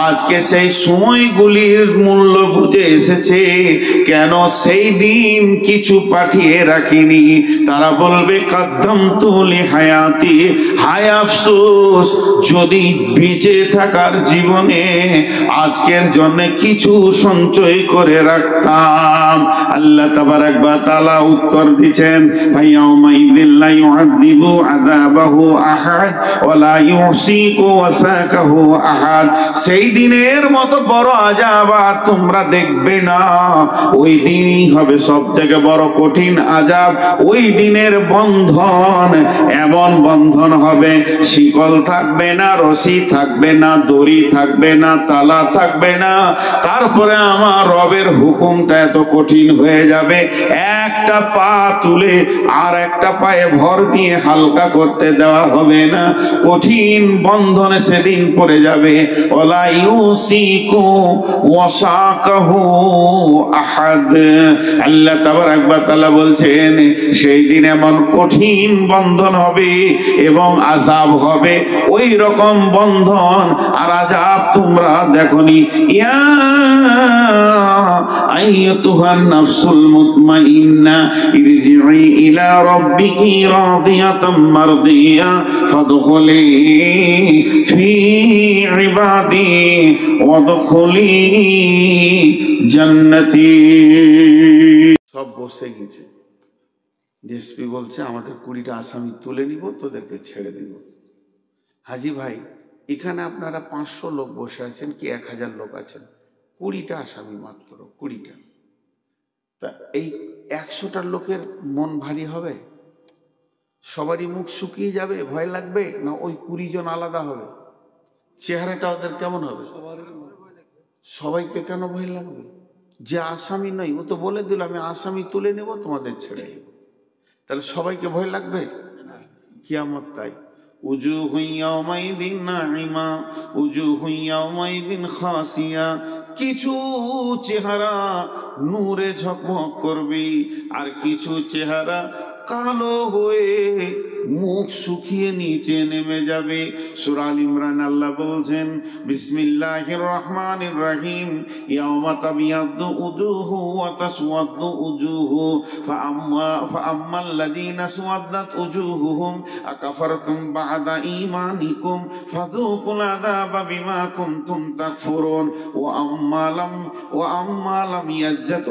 আজকে সেই সময়গুলির মূল্য বুঝে এসেছে, কেন সেই দিন কিছু পাঠিয়ে রাখিনি। তারা বলবে, কদ্দামতু লি হায়াতি, হায় আফসোস, যদি বেঁচে থাকার জীবনে আজকের জন্য কিছু সঞ্চয় করে রাখতাম। আল্লাহ তাবারাক ওয়া তাআলা উত্তর দিচ্ছেন, ফায়াউমাইযিল লা ইউআযিবু আযাবাহু আহাদ ওয়া লা ইউসিকু ওয়াসাকাহু আহাদ। সেই দিনের মতো বড় আযাব আর তোমরা দেখবে না। ওই দিনই হবে সবথেকে বড় কঠিন আযাব। ওই দিনের বন্ধন এমন বন্ধন হবে, শিকল থাকবে না, রশি থাকবে না, দড়ি থাকবে না, তালা থাকবে না। তারপরে আমার রবের হুকুমটা এত কঠিন হয়ে যাবে, একটা পা তুলে আর একটা পায়ে ভর দিয়ে হালকা করতে দেওয়া হবে না। কঠিন বন্ধনে সেদিন পড়ে যাবে। ওয়ালা ইউসিকু ওয়াসাকাহু আহাদ। আল্লাহ তাবারাক ওয়া তাআলা বলছেন, সেই দিন এমন কঠিন বন্ধন হবে এবং আযাব হবে, ওই রকম বন্ধন আর আযাব তোমরা দেখনি। ইয়া আইয়াতুহান নাফসুল মুতমাইন্না ইরজিই ইলা রাব্বিকি রাদিয়াতাম মারদিয়া ফাদখুলি ফি ইবাদি ওয়াদখুলি জান্নাতি। সব বসে গেছে। ডিএসপি বলছে, আমাদের 20টা আসামি তুলে নিব, তোদেরকে ছেড়ে দিব। হাজি ভাই, এখানে আপনারা 500 লোক বসে আছেন কি 1000 লোক আছেন, 20টা আসামি মাত্র, 20টা। তা এই 100টা লোকের মন ভারী হবে? সবারই মুখ শুকিয়ে যাবে, ভয় লাগবে? না ওই 20 জন আলাদা হবে? চেহারাটা ওদের কেমন হবে? সবাইকে কেন ভয় লাগবে? যে আসামি নয় ও তো বলে দিল, আমি আসামি তুলে নেব, তোমাদের ছেড়ে দেব। তাহলে সবাইকে ভয় লাগবে? কিয়ামত তাই। উজুহু ইয়াওমাইদিন নাঈমা উজুহু ইয়াওমাইদিন খাসিয়া। কিছু চেহারা নূরে ঝকমক করবে আর কিছু চেহারা কালো হয়ে মুখ শুকিয়ে নিচে নেমে যাবে। সূরা আল ইমরান আল্লাহ বলছেন, বিসমিল্লাহির রহমানির রহিম, ইয়াওমা তাবিয়াদ্দু উজুহু ওয়া তাসওয়াদ্দু উজুহু ফাআম্মাল্লাযীনা আসওয়াদ্দাত উজুহুহুম আকাফারতুম বা'দা ঈমানিকুম ফাযূকুল আযাবা বিমা কুনতুম তাকফুরুন ওয়া আম্মা লাম ইয়াজ্জাত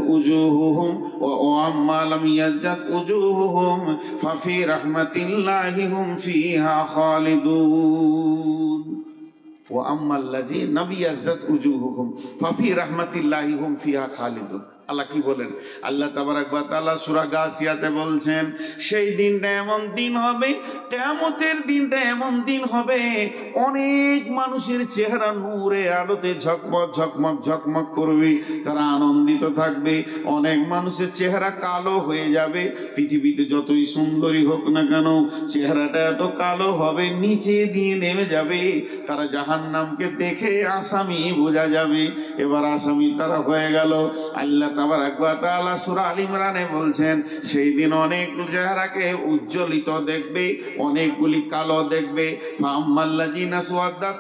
উজুহুহুম ফাফি রাহমাতিল্লাহি হুম ফিহা খালিদুন ওয়া আম্মাল্লাযীনা বিয়াজ্জাত উজুহুহুম ফাফি রাহমাতিল্লাহি হুম ফিহা খালিদুন। আল্লাহ কি বলেন? আল্লাহ তাবারাক ওয়া তাআলা সূরা গাসিয়াতে বলছেন, সেই দিনটা এমন দিন হবে, কিয়ামতের দিনটা এমন দিন হবে, অনেক মানুষের চেহারা নূরে আলোতে ঝকমক ঝকমক ঝকমক করবে, তারা আনন্দিত থাকবে। অনেক মানুষের চেহারা কালো হয়ে যাবে। পৃথিবীতে যতই সুন্দরী হোক না কেন, চেহারাটা এত কালো হবে, নিচে দিয়ে নেমে যাবে। তারা জাহান্নামকে দেখে আসামি বোঝা যাবে। এবার আসামি তারা হয়ে গেল। আল্লাহ তাবারাক ওয়া তাআলা সূরা আল ইমরানে বলছেন, সেই দিন অনেক চেহারাকে উজ্জ্বলিত দেখবে, অনেকগুলি কালো দেখবে। ফাআম্মাল্লাযীনা আসওয়াদ্দাত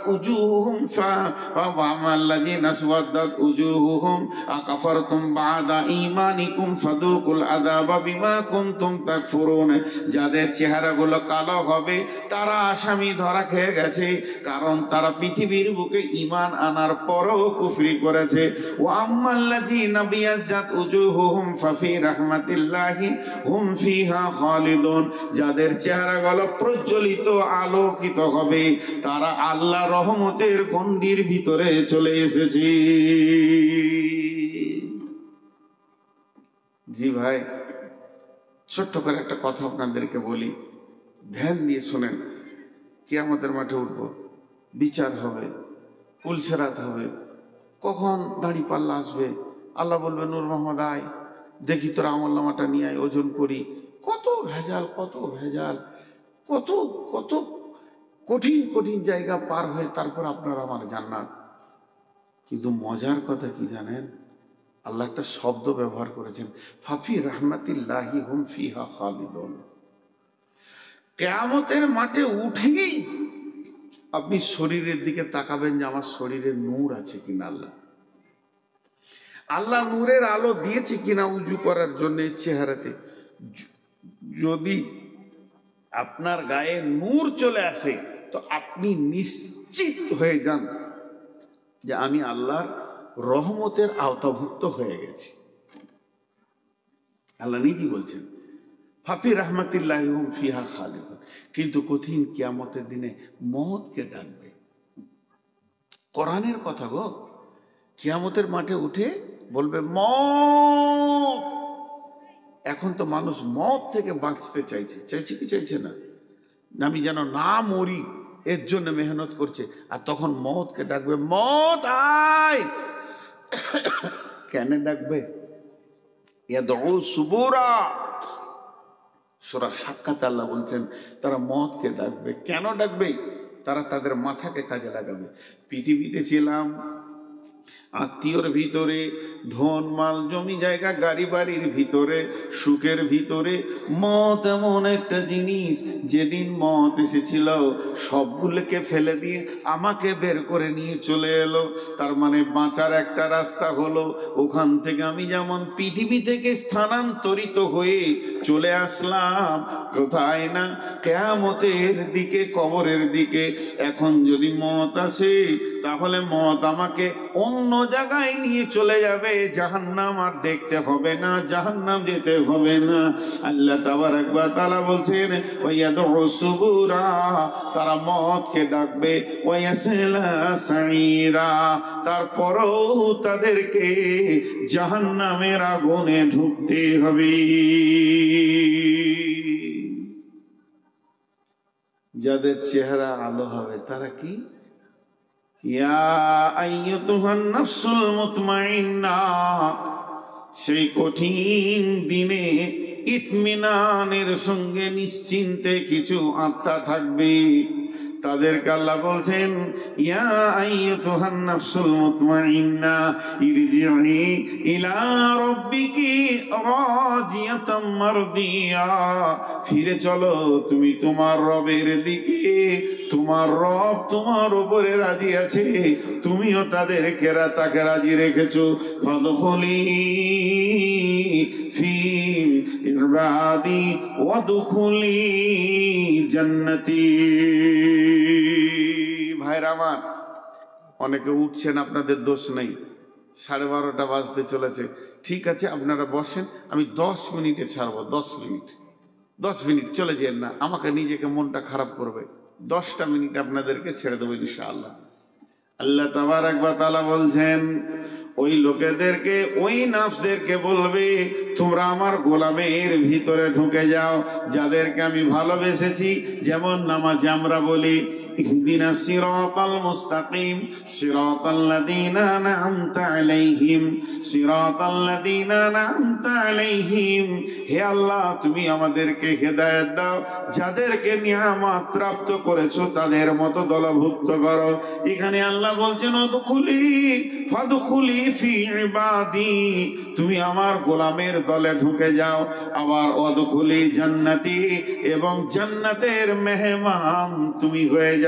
উজুহুহুম আকাফারতুম বা'দা ঈমানিকুম ফাযূকুল আযাবা বিমা কুনতুম তাকফুরুন। যাদের চেহারাগুলো কালো হবে তারা আসামি ধরা খেয়ে গেছে, কারণ তারা পৃথিবীর বুকে ঈমান আনার পরও কুফরি করেছে। ওয়া আম্মাল্লাযীনা বিয়াজ্জাত উজুহুহুম ফাফি রাহমাতিল্লাহি হুম ফিহা খালিদুন। যাদের চেহারাগুলো প্রজ্বলিত আলোকিত হবে, তারা আল্লাহ রহমতের গণ্ডির ভিতরে চলে এসেছে। জি ভাই, ছোট্ট করে একটা কথা আপনাদেরকে বলি, ধ্যান দিয়ে শোনেন। কিয়ামতের মাঠে উঠবো, বিচার হবে, পুলসেরাত হবে, কখন দাড়ি পাল্লা আসবে, আল্লাহ বলবে নূর মোহাম্মদ আয়, দেখি তোর আমলনামাটা নিয়ে আয়, ওজন করি। কত ভেজাল, কত ভেজাল, কত কত কঠিন কঠিন জায়গা পার হয়ে তারপর আপনার আমার জান্নাত। কিন্তু মজার কথা কি জানেন? আল্লাহ একটা শব্দ ব্যবহার করেছেন, ফাফি রাহমাতিল্লাহি হুম ফিহা খালিদুন। কিয়ামতের মাঠে উঠেই আপনি শরীরের দিকে তাকাবেন যে আমার শরীরে নূর আছে কিনা, আল্লাহ নূরের আলো দিয়েছে কিনা উজু করার জন্য চেহারাতে। যদি আপনার গায়ে নূর চলে আসে তো আপনি নিশ্চিত হয়ে যান যে আমি আল্লাহর রহমতের আওতাভুক্ত হয়ে গেছি। আল্লাহ নিজেই বলছেন ফাফি রাহমাতিল্লাহি হুম ফিহা খালিদুন। কিন্তু কঠিন কিয়ামতের দিনে মওতকে ডাকবে। কোরআনের কথা গো। কিয়ামতের মাঠে উঠে বলবে মওত। এখন তো মানুষ মওত থেকে বাঁচতে চাইছে, চাইছে কি চাইছে না? আমি যেন না মরি এর জন্য মেহনত করছে। আর তখন মওতকে ডাকবে, মওত আয়। কেন ডাকবে? ইয়াদউ সুবুরা। সূরা সাক্কাত আল্লাহ বলছেন তারা মওতকে ডাকবে। কেন ডাকবে? তারা তাদের মাথাকে কাজে লাগাবে। পৃথিবীতে ছিলাম আত্মীয়র ভিতরে, ধন মাল জমি জায়গা গাড়ি বাড়ির ভিতরে, সুখের ভিতরে। মত এমন একটা জিনিস, যেদিন মত এসেছিল সবগুলোকে ফেলে দিয়ে আমাকে বের করে নিয়ে চলে এলো। তার মানে বাঁচার একটা রাস্তা হলো। ওখান থেকে আমি যেমন পৃথিবী থেকে স্থানান্তরিত হয়ে চলে আসলাম কোথায় না, কিয়ামতের দিকে, কবরের দিকে। এখন যদি মত আসে তাহলে মত আমাকে অন্য জায়গায় নিয়ে চলে যাবে। জাহান্নাম আর দেখতে হবে না, জাহান্নাম যেতে হবে না। আল্লাহ তাবারাক ওয়া তাআলা বলছেন ওয়ায়াদউ সুবুরা, তারা মওতকে ডাকবে, ওয়ায়াসলা সাইরা, তারপরও তাদেরকে জাহান্নামের আগুনে ঢুকতে হবে। যাদের চেহারা আলো হবে তারা কি? ইয়া আইয়ুতুহান নাফসুল মুতমাইন্না, সেই কঠিন দিনে ইতমিনানের সঙ্গে নিশ্চিন্তে কিছু আত্মা থাকবে। তাদেরকে আল্লাহ বলছেন ইয়া আইয়ুতুহান নাফসুল মুতমাইন্না ইরজিই ইলা রাব্বিকি রাজিয়াতাম মারদিয়া, ফিরে চলো তুমি তোমার রবের দিকে। তোমার রব তোমার উপরে রাজি আছে, তুমিও তাদেরকে তাকে রাজি রেখেছো। ফাদখুলি ফি ইবাদি ওয়াদখুলি জান্নাতি। ভাইরা আমার, অনেকে উঠছেন, আপনাদের দোষ নেই। 12:30 বাজতে চলেছে। ঠিক আছে, আপনারা বসেন, আমি 10 মিনিটে ছাড়বো। 10 মিনিট চলে যেন না, আমাকে নিজেকে মনটা খারাপ করবে। 10টা মিনিট আপনাদেরকে ছেড়ে দেবো ইনশাআল্লাহ। আল্লাহ তাবারাক ওয়া তাআলা বলছেন ওই লোকেদেরকে, ওই নাফসদেরকে বলবে তোমরা আমার গোলামের ভিতরে ঢুকে যাও, যাদেরকে আমি ভালোবেসেছি। যেমন নামাজে আমরা বলি ইহদিনাস সিরাতাল মুস্তাকিম সিরাতাল্লাযীনা আন'আমতা আলাইহিম সিরাতাল্লাযীনা আন'আমতা আলাইহিম। হে আল্লাহ, তুমি আমাদেরকে হেদায়েত দাও, যাদেরকে নিয়ামত প্রাপ্ত করেছো তাদের মতো দলভুক্ত করো। এখানে আল্লাহ বলছেন ওদখুলি ফাদখুলি ফি ইবাদি, তুমি আমার গোলামের দলে ঢুকে যাও। আবার ওদখুলি জান্নাতি, এবং জান্নাতের মেহমান তুমি হয়ে যাবে।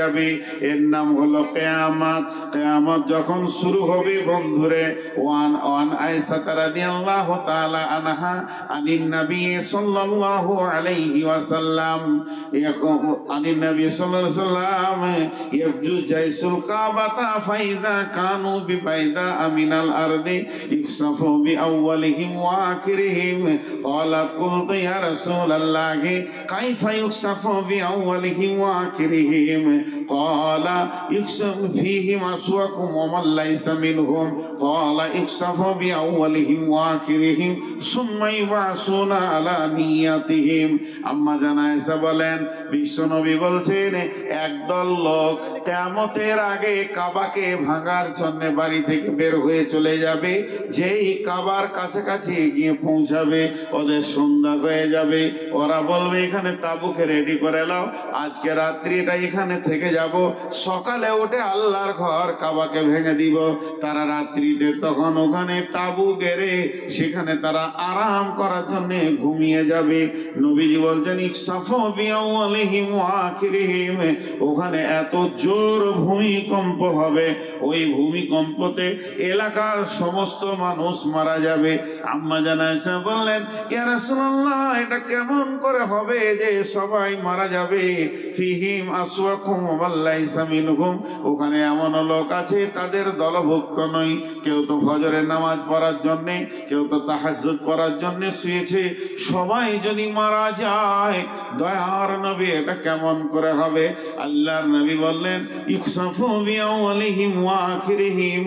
এর নাম হলো কিয়ামত। কিয়ামত যখন শুরু হবে বন্ধুরে, ওয়ান আয়েশা রাদিয়াল্লাহু তাআলা আনহা আনিন নবী সাল্লাল্লাহু আলাইহি ওয়াসাল্লাম আনিন নবী সাল্লাল্লাহু আলাইহি ওয়াসাল্লাম ইয়াজু জাইসুল কাবাতা ফাইদা কানু বিবাইদা আমিনাল আরদি ইকসাফু বিআউয়ালিহিম ওয়া আখিরিহিম। ক্বালাত কুলতু ইয়া রাসূলাল্লাহ কাইফা ইকসাফু বিআউয়ালিহিম ওয়া আখিরিহিম? ক্বালা ইকসাফু ফীহিম আসওয়াকুম ওয়া মান লাইসা মিনহুম। ক্বালা ইকসাফু বিআউয়ালিহিম ওয়া আখিরিহিম সুম্মা ইবাসুনা আলা নিয়াতিহিম। আম্মা জান আয়েশা বলেন বিশ্বনবী বলছেন একদল লোক কিয়ামতের আগে কাবাকে ভাঙার জন্য বাড়ি থেকে বের হয়ে চলে যাবে। যেই কাবার কাছাকাছি গিয়ে পৌঁছাবে ওদের সন্ধ্যা হয়ে যাবে। ওরা বলবে এখানে তাবুকে রেডি করে নাও, আজকে রাত্রি এটা এখানে থেকে যাব, সকালে উঠে আল্লাহর ঘর কাবাকে ভেঙে দিব। তারা রাত্রিতে তখন ওখানে তাবু গেড়ে সেখানে তারা আরাম করার জন্য ঘুমিয়ে যাবে। নবীজি বলছেন ইকসাফু বিআউয়ালিহিম ওয়া আখিরিহিম, ওখানে এত জোর ভূমিকম্প হবে, ওই ভূমিকম্পতে এলাকার সমস্ত মানুষ মারা যাবে। আম্মা জান আয়েশা বললেন ইয়া রাসূলুল্লাহ, এটা কেমন করে হবে যে সবাই মারা যাবে? ফিহিম আসওয়াকুম ওয়া মান লাইসা মিনহুম, ওখানে এমন লোক আছে তাদের দলভুক্ত নই। কেউ তো ফজরের নামাজ পড়ার জন্য, কেউ তো তাহাজ্জুদ পড়ার জন্য শুয়েছে, সবাই যদি মারা যায় দয়ার নবী এটা কেমন করে হবে? আল্লাহর নবী বললেন ইখসাফু বিআওয়ালিহিম ওয়া আখিরিহিম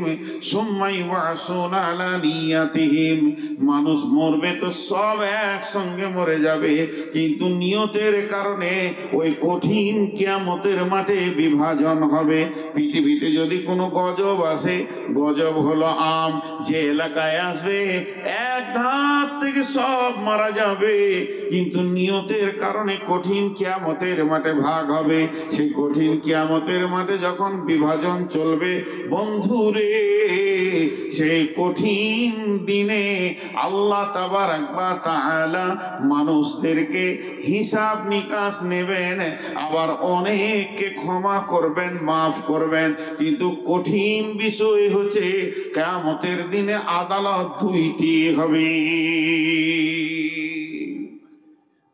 সুম্মা ইউবাসুনা আলা নিয়াতিহিম। মানুষ মরবে তো সব একসঙ্গে মরে যাবে, কিন্তু নিয়তের কারণে ওই কঠিন কিয়ামতের মাঠে বিভাজন হবে। পৃথিবীতে যদি কোনো গজব আসে, গজব হলো আম, যে এলাকায় আসবে এক ধার থেকে সব মারা যাবে, কিন্তু নিয়তের কারণে কঠিন কিয়ামতের মাঠে ভাগ হবে। সেই কঠিন কিয়ামতের মাঠে যখন বিভাজন চলবে বন্ধুরে, সেই কঠিন দিনে আল্লাহ তাবারাক ওয়া তাআলা মানুষদেরকে হিসাব নিকাশ নেবেন, আবার অনেককে ক্ষমা করবেন, মাফ করবেন। কিন্তু কঠিন বিষয় হচ্ছে কিয়ামতের দিনে আদালত দুইটি হবে।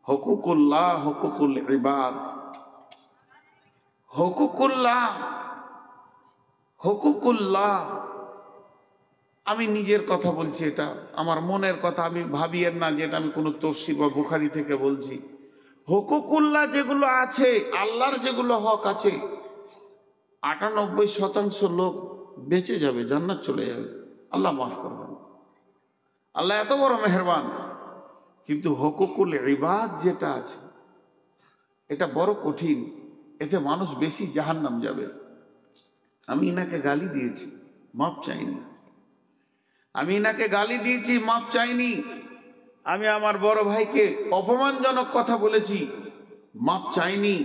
হুকুকুল্লাহ, হুকুকুল ইবাদ। হুকুকুল্লাহ, হুকুকুল্লাহ, আমি নিজের কথা বলছি, এটা আমার মনের কথা, আমি ভাবিয়েন না যে এটা আমি কোনো তফসির বা বুখারি থেকে বলছি। হুকুকুল্লাহ যেগুলো আছে, আল্লাহর যেগুলো হক আছে, 98% লোক বেঁচে যাবে, জান্নাত চলে যাবে, আল্লাহ মাফ করবেন। আল্লাহ এত বড় মেহেরবান। কিন্তু হুকুকুল ইবাদ যেটা আছে এটা বড় কঠিন, এতে মানুষ বেশি জাহান্নাম যাবে। আমি ইনাকে গালি দিয়েছি, মাপ চাইনি। আমি ইনাকে গালি দিয়েছি, মাপ চাইনি। আমি আমার বড় ভাইকে অপমানজনক কথা বলেছি, মাপ চাইনি।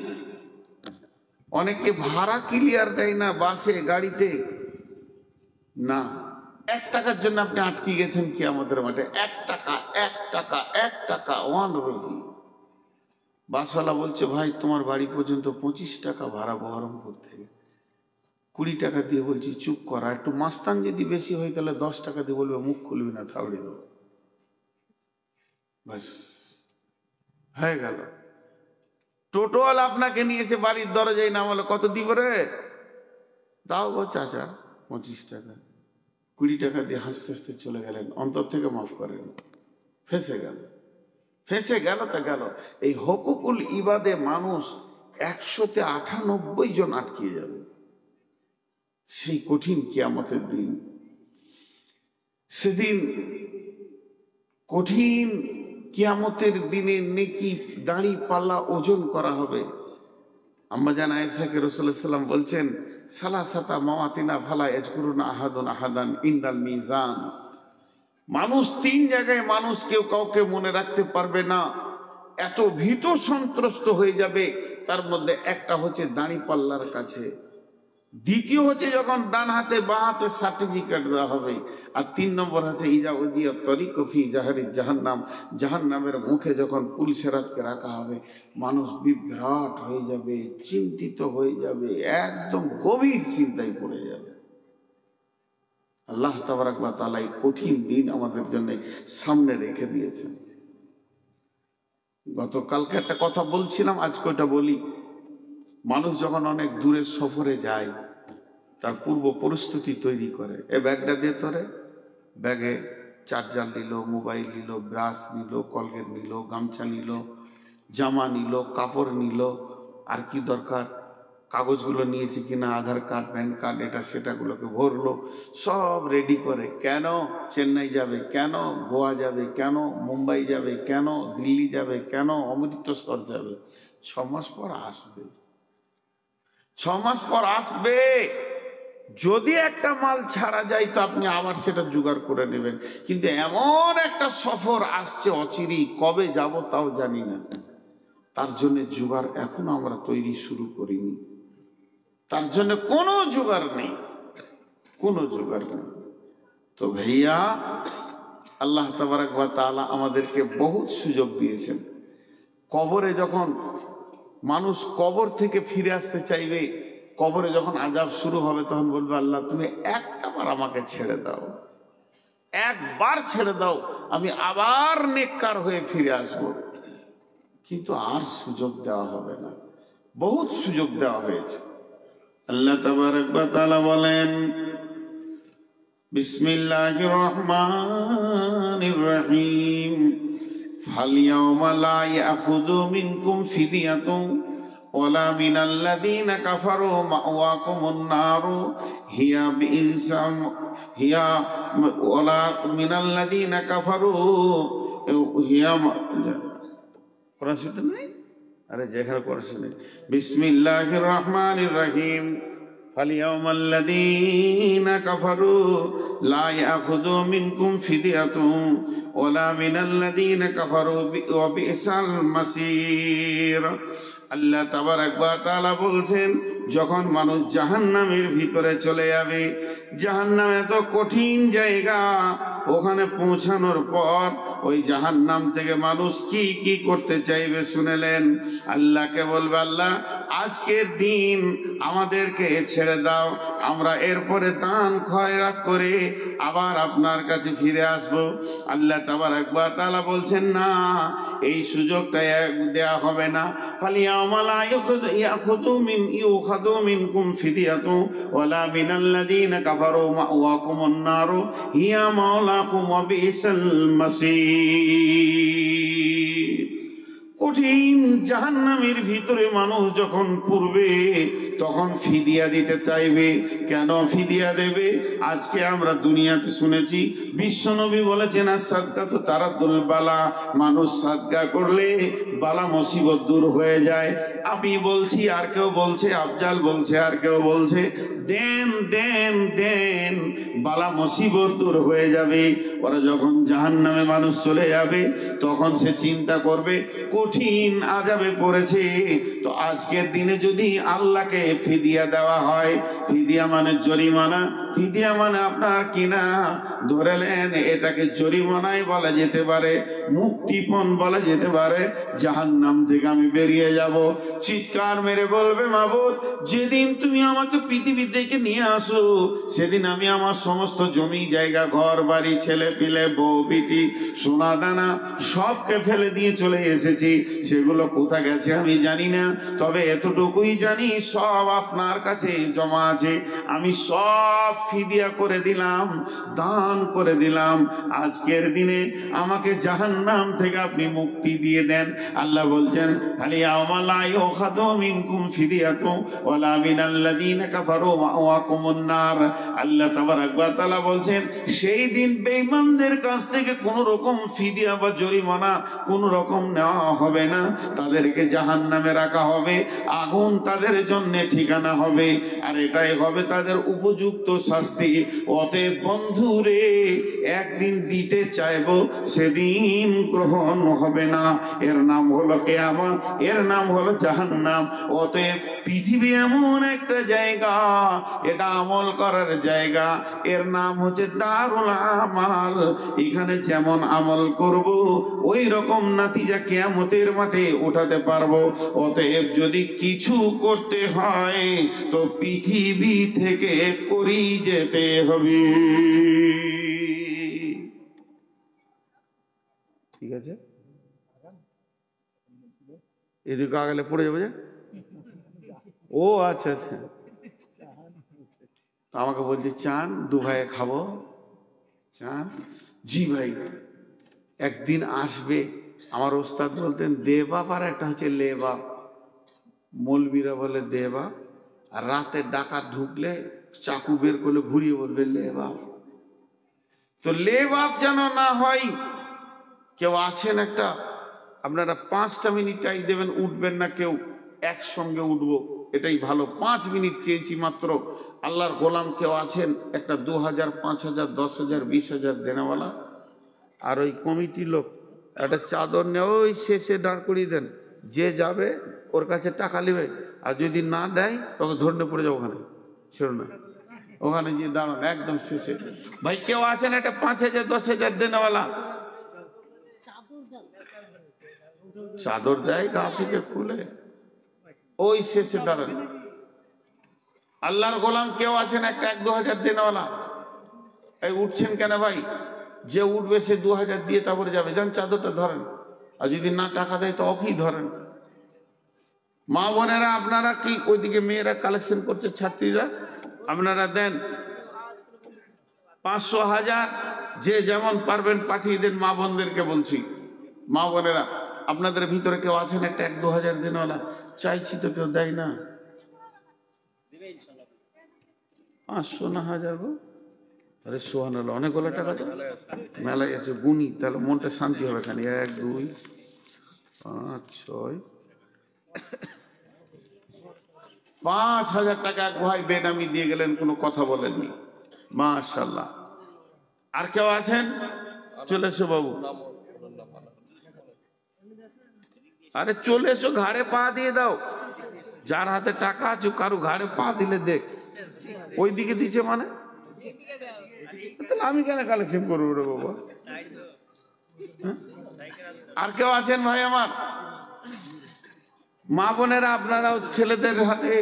অনেকে ভাড়া ক্লিয়ার দেয় না বাসে, গাড়িতে, না 1 টাকার জন্য আপনি আটকে গেছেন কিয়ামতের মাঠে। 1 টাকা, 1 টাকা, 1 টাকা, 1 রুপি। বাসওয়ালা বলছে ভাই তোমার বাড়ি পর্যন্ত 25 টাকা ভাড়া বহরমপুর থেকে। 20 টাকা দিয়ে বলছি চুপ করা, একটু মাস্তান যদি বেশি হয় তাহলে 10 টাকা দিয়ে বলবে মুখ খুলবি না, থাবড়ে দেবো, ব্যাস হয়ে গেল। টোটোওয়ালা আপনাকে নিয়ে এসে বাড়ির দরজায় নামালো, কত দিব রে? দাও গো চাচা 25 টাকা। 20 টাকা দিয়ে হাসতে হাসতে চলে গেলেন, অন্তর থেকে মাফ করেন। ফেসে গেল, ফেসে গেল তো গেল। এই হুকুকুল ইবাদে মানুষ 198 জন আটকে যাবে সেই কঠিন কিয়ামতের দিন। সেদিন কঠিন কিয়ামতের দিনে নেকি দাড়ি পাল্লা ওজন করা হবে। আম্মা জান আয়েশাকে রাসূলুল্লাহ সাল্লাল্লাহু আলাইহি ওয়াসাল্লাম বলছেন সালাসাতা মাওয়াতিনা ফালা ইয়াজকুরুনা আহাদুন আহাদান ইনদাল মিজান। মানুষ 3 জায়গায় মানুষ কেউ কাউকে মনে রাখতে পারবে না, এত ভীত সন্ত্রস্ত হয়ে যাবে। তার মধ্যে একটা হচ্ছে দাড়ি পাল্লার কাছে, দ্বিতীয় হচ্ছে যখন ডান হাতে বাঁ হাতে সার্টিফিকেট দেওয়া হবে, আর 3 নম্বর হচ্ছে ইজা উদিয়া তরিক ফি জাহারি জাহান্নাম, জাহান্নামের মুখে যখন পুলসেরাতকে রাখা হবে, মানুষ বিভ্রাট হয়ে যাবে, চিন্তিত হয়ে যাবে, একদম গভীর চিন্তায় পড়ে যাবে। আল্লাহ তাবারাক ওয়া তাআলা এই কঠিন দিন আমাদের জন্য সামনে রেখে দিয়েছেন। গতকালকে একটা কথা বলছিলাম, আজকে ওটা বলি। মানুষ যখন অনেক দূরের সফরে যায়, তার পূর্ব পরিস্থিতি তৈরি করে। এ ব্যাগটা দিয়ে তোরে, ব্যাগে চার্জার নিল, মোবাইল নিল, ব্রাশ নিল, কলগেট নিল, গামছা নিল, জামা নিল, কাপড় নিল, আর কি দরকার কাগজগুলো নিয়েছে কিনা, আধার কার্ড, প্যান কার্ড, এটা সেটাগুলোকে ভরলো, সব রেডি করে। কেন চেন্নাই যাবে, কেন গোয়া যাবে, কেন মুম্বাই যাবে, কেন দিল্লি যাবে, কেন অমৃতসর যাবে। 6 মাস পর আসবে, 6 মাস পর আসবে। যদি একটা মাল ছাড়া যায় তো আপনি আবার সেটা জোগাড় করে নেবেন, কিন্তু এমন একটা সফর আসছে অচিরেই, কবে যাব তাও জানি না। তার জন্য জোগাড় এখনো আমরা তৈরি শুরু করিনি, তার জন্য কোনো জোগাড় নেই, কোনো জোগাড় নেই। তো ভাইয়া, আল্লাহ তাবারাক ওয়া তাআলা আমাদেরকে বহুত সুযোগ দিয়েছেন। কবরে যখন মানুষ কবর থেকে ফিরে আসতে চাইবে, কবরে যখন আযাব শুরু হবে, তখন বলবে আল্লাহ তুমি একটাবার আমাকে ছেড়ে দাও, একবার ছেড়ে দাও, আমি আবার নেককার হয়ে ফিরে আসব। কিন্তু আর সুযোগ দেওয়া হবে না। বহুত সুযোগ দেওয়া হয়েছে। আল্লাহ তাবারক ওয়া তাআলা বলেন, বিসমিল্লাহির রহমানির রহিম, ফালইয়াওমা লা ইয়াখুযু মিনকুম ফিদিয়াতুন ওয়ালা মিনাল্লাযীনা কাফারু মাওয়াকুমুন নারু হিয়া বিইসাম হিয়া ওয়ালা মিনাল্লাযীনা কাফারু হিয়া কোরআন শুনতে নাই? আরে যেখানে কোরআন শুনে, বিসমিল্লাহির রহমানির রহিম, ফালইয়াওমাল্লাযীনা কাফারু লা ইয়াখুযু মিনকুম ফিদিয়াতুন ওয়ালা মিনাল্লাযীনা কাফারু ওয়া বিইসাল মাসীর। আল্লাহ তাবারক ওয়া তাআলা বলছেন, যখন মানুষ জাহান্নামের ভিতরে চলে যাবে, জাহান্নাম এত কঠিন জায়গা, ওখানে পৌঁছানোর পর ওই জাহান্নাম থেকে মানুষ কি কি করতে চাইবে শুনেলেন। আল্লাহকে বলবে, আল্লাহ আজকের দিন আমাদেরকে ছেড়ে দাও, আমরা এরপরে দান খয়রাত করে আবার আপনার কাছে ফিরে আসব। আল্লাহ তাবারক ওয়া তাআলা বলছেন, না, এই সুযোগটা দেয়া হবে না। ফালিয়াওমা লা ইউখাযু মিনকুম ফিদিয়াতুন ওয়ালা মিনাল্লাযীনা কাফারু মাওয়াকুমুন নারু হিয়া মাওলাকুম ওয়া বিইসাল মাসীর। কঠিন জাহান্নামের ভিতরে মানুষ যখন পড়বে তখন ফিদিয়া দিতে চাইবে। কেন ফিদিয়া দেবে? আজকে আমরা দুনিয়াতে শুনেছি, বিশ্বনবী বলেছেন, সাদকাতু তারাদ্দুল বালা, মানুষ সাদকা করলে বালা মুসিবত দূর হয়ে যায়। আমি বলছি, আর কেউ বলছে, আফজাল বলছে, আর কেউ বলছে, দেন দেন দেন, বালা মুসিবত দূর হয়ে যাবে। ওরা যখন জাহান্নামে মানুষ চলে যাবে তখন সে চিন্তা করবে কঠিন আযাবে পড়েছে, তো আজকের দিনে যদি আল্লাহকে ফিদিয়া দেওয়া হয়, ফিদিয়া মানে জরিমানা, ফিদিয়া মানে আপনার কিনা ধরেলেন এটাকে জরিমানাই বলা যেতে পারে, মুক্তিপণ বলা যেতে পারে। জাহান্নাম থেকে আমি বেরিয়ে যাব, চিৎকার মেরে বলবে, মাবুদ যেদিন তুমি আমাকে পৃথিবী থেকে নিয়ে আসো সেদিন আমি আমার সমস্ত জমি জায়গা ঘর বাড়ি ছেলে পিলে বউ বিটি সোনা দানা সবকে ফেলে দিয়ে চলে এসেছি, সেগুলো কোথা গেছে আমি জানি না, তবে এতটুকুই জানি সব আপনার কাছে জমা আছে, আমি সব ফিদিয়া করে দিলাম, দান করে দিলাম, আজকের দিনে আমাকে জাহান্নাম থেকে আপনি মুক্তি দিয়ে দেন। আল্লাহ বলছেন, ফালিয়াওমা লা ইউখাযু মিনকুম ফিদিয়াতুন ওয়ালা মিনাল্লাযীনা কাফারু মাওয়াকুমুন নার। আল্লাহ তাবারক ওয়া তাআলা বলছেন, সেই দিন বেঈমানদের কাছ থেকে কোনো রকম ফিদিয়া বা জরিমানা কোনো রকম নেওয়া হবে না, তাদেরকে জাহান্নামে রাখা হবে, আগুন তাদের জন্য ঠিকানা হবে, আর এটাই হবে তাদের উপযুক্ত শাস্তি। অতএব বন্ধুরে, একদিন দিতে চাইবো, সেদিন গ্রহণ হবে না, এর নাম হলো কিয়ামত, এর নাম হলো জাহান্নাম। অতএব পৃথিবী এমন একটা জায়গা, এটা আমল করার জায়গা, এর নাম হচ্ছে দারুল আমাল। এখানে যেমন আমল করব ওই রকম নাতিজা কিয়ামতের মাঠে উঠাতে পারবো। অতএব যদি কিছু করতে হয় তো পৃথিবী থেকে করি যেতে হবে। ঠিক আছে, এদিকে আগলে পড়ে যাবো যে। ও আচ্ছা আচ্ছা, আমাকে বলছে চান, দু ভাইয়ে খাবো চান। জি ভাই, একদিন আসবে। আমার ওস্তাদ বলতেন দে বাপ, আর একটা হচ্ছে লে বাপ। মৌলবীরা বলে দে বাপ, আর রাতে ডাকাত ঢুকলে চাকু বের করলে ঘুরিয়ে বলবে লে বাপ। তো লে বাপ যেন না হয়। কেউ আছেন একটা, আপনারা 5টা মিনিট টাইম দেবেন, উঠবেন না কেউ, একসঙ্গে উঠবো, এটাই ভালো। 5 মিনিট চেয়েছি মাত্র। আল্লাহর গোলাম কেউ আছেন একটা 2000, 5000, 10,000, 20,000 দেনেওয়ালা? আর ওই কমিটি লোক একটা চাদর নিয়ে ওই শেষে দাঁড় করিয়ে দেন, যে যাবে ওর কাছে টাকা নেবে, আর যদি না দেয় তোকে ধরে পড়ে যাও ওখানে, ছিল না ওখানে গিয়ে দাঁড়ান একদম শেষে। ভাই কেউ আছেন একটা 5,000, 10,000 দেনেওয়ালা? চাদর দেয় গা থেকে খুলে, ওই শেষে দাঁড়ান। আল্লাহর গোলাম কেউ আছেন একটা 1-2 হাজার দেনেওয়ালা? এই উঠছেন কেন ভাই? যে উঠবে সে 2,000 দিয়ে তারপরে যাবে, যান চাদরটা ধরেন, আর যদি না টাকা দেয় তো ওকেই ধরেন। মা বোনেরা আপনারা কি ওইদিকে মেয়েরা কালেকশন করছে, ছাত্রীরা আপনারা দেন 500 1000 যে যেমন পারবেন পাঠিয়ে দেন। মা বোনদেরকে বলছি, মা বোনেরা আপনাদের ভিতরে কেউ আছেন একটা 1-2 হাজার দিনওয়ালা? চাইছি তো কেউ দেয় না। 500 না 1000 গো? আরে সোহান, অনেকগুলো টাকা তো মেলায় আছে, গুনি তাহলে মনটা শান্তি হবে। খানি 1 2 5 6 5,000 টাকা এক ভাই বেনামি দিয়ে গেলেন, কোনো কথা বলেননি। মাশাআল্লাহ। আর কেউ আছেন? চলে এসো বাবু। আরে চলে এসো, ঘাড়ে পা দিয়ে দাও। যার হাতে টাকা আছে কারো ঘাড়ে পা দিলে দেখ। ওইদিকে দিচ্ছে মানে তাহলে আমি কেন কালেকশন করবো রে বাবা? আর কেউ আছেন ভাই আমার? মা বোনেরা আপনারাও ছেলেদের হাতে,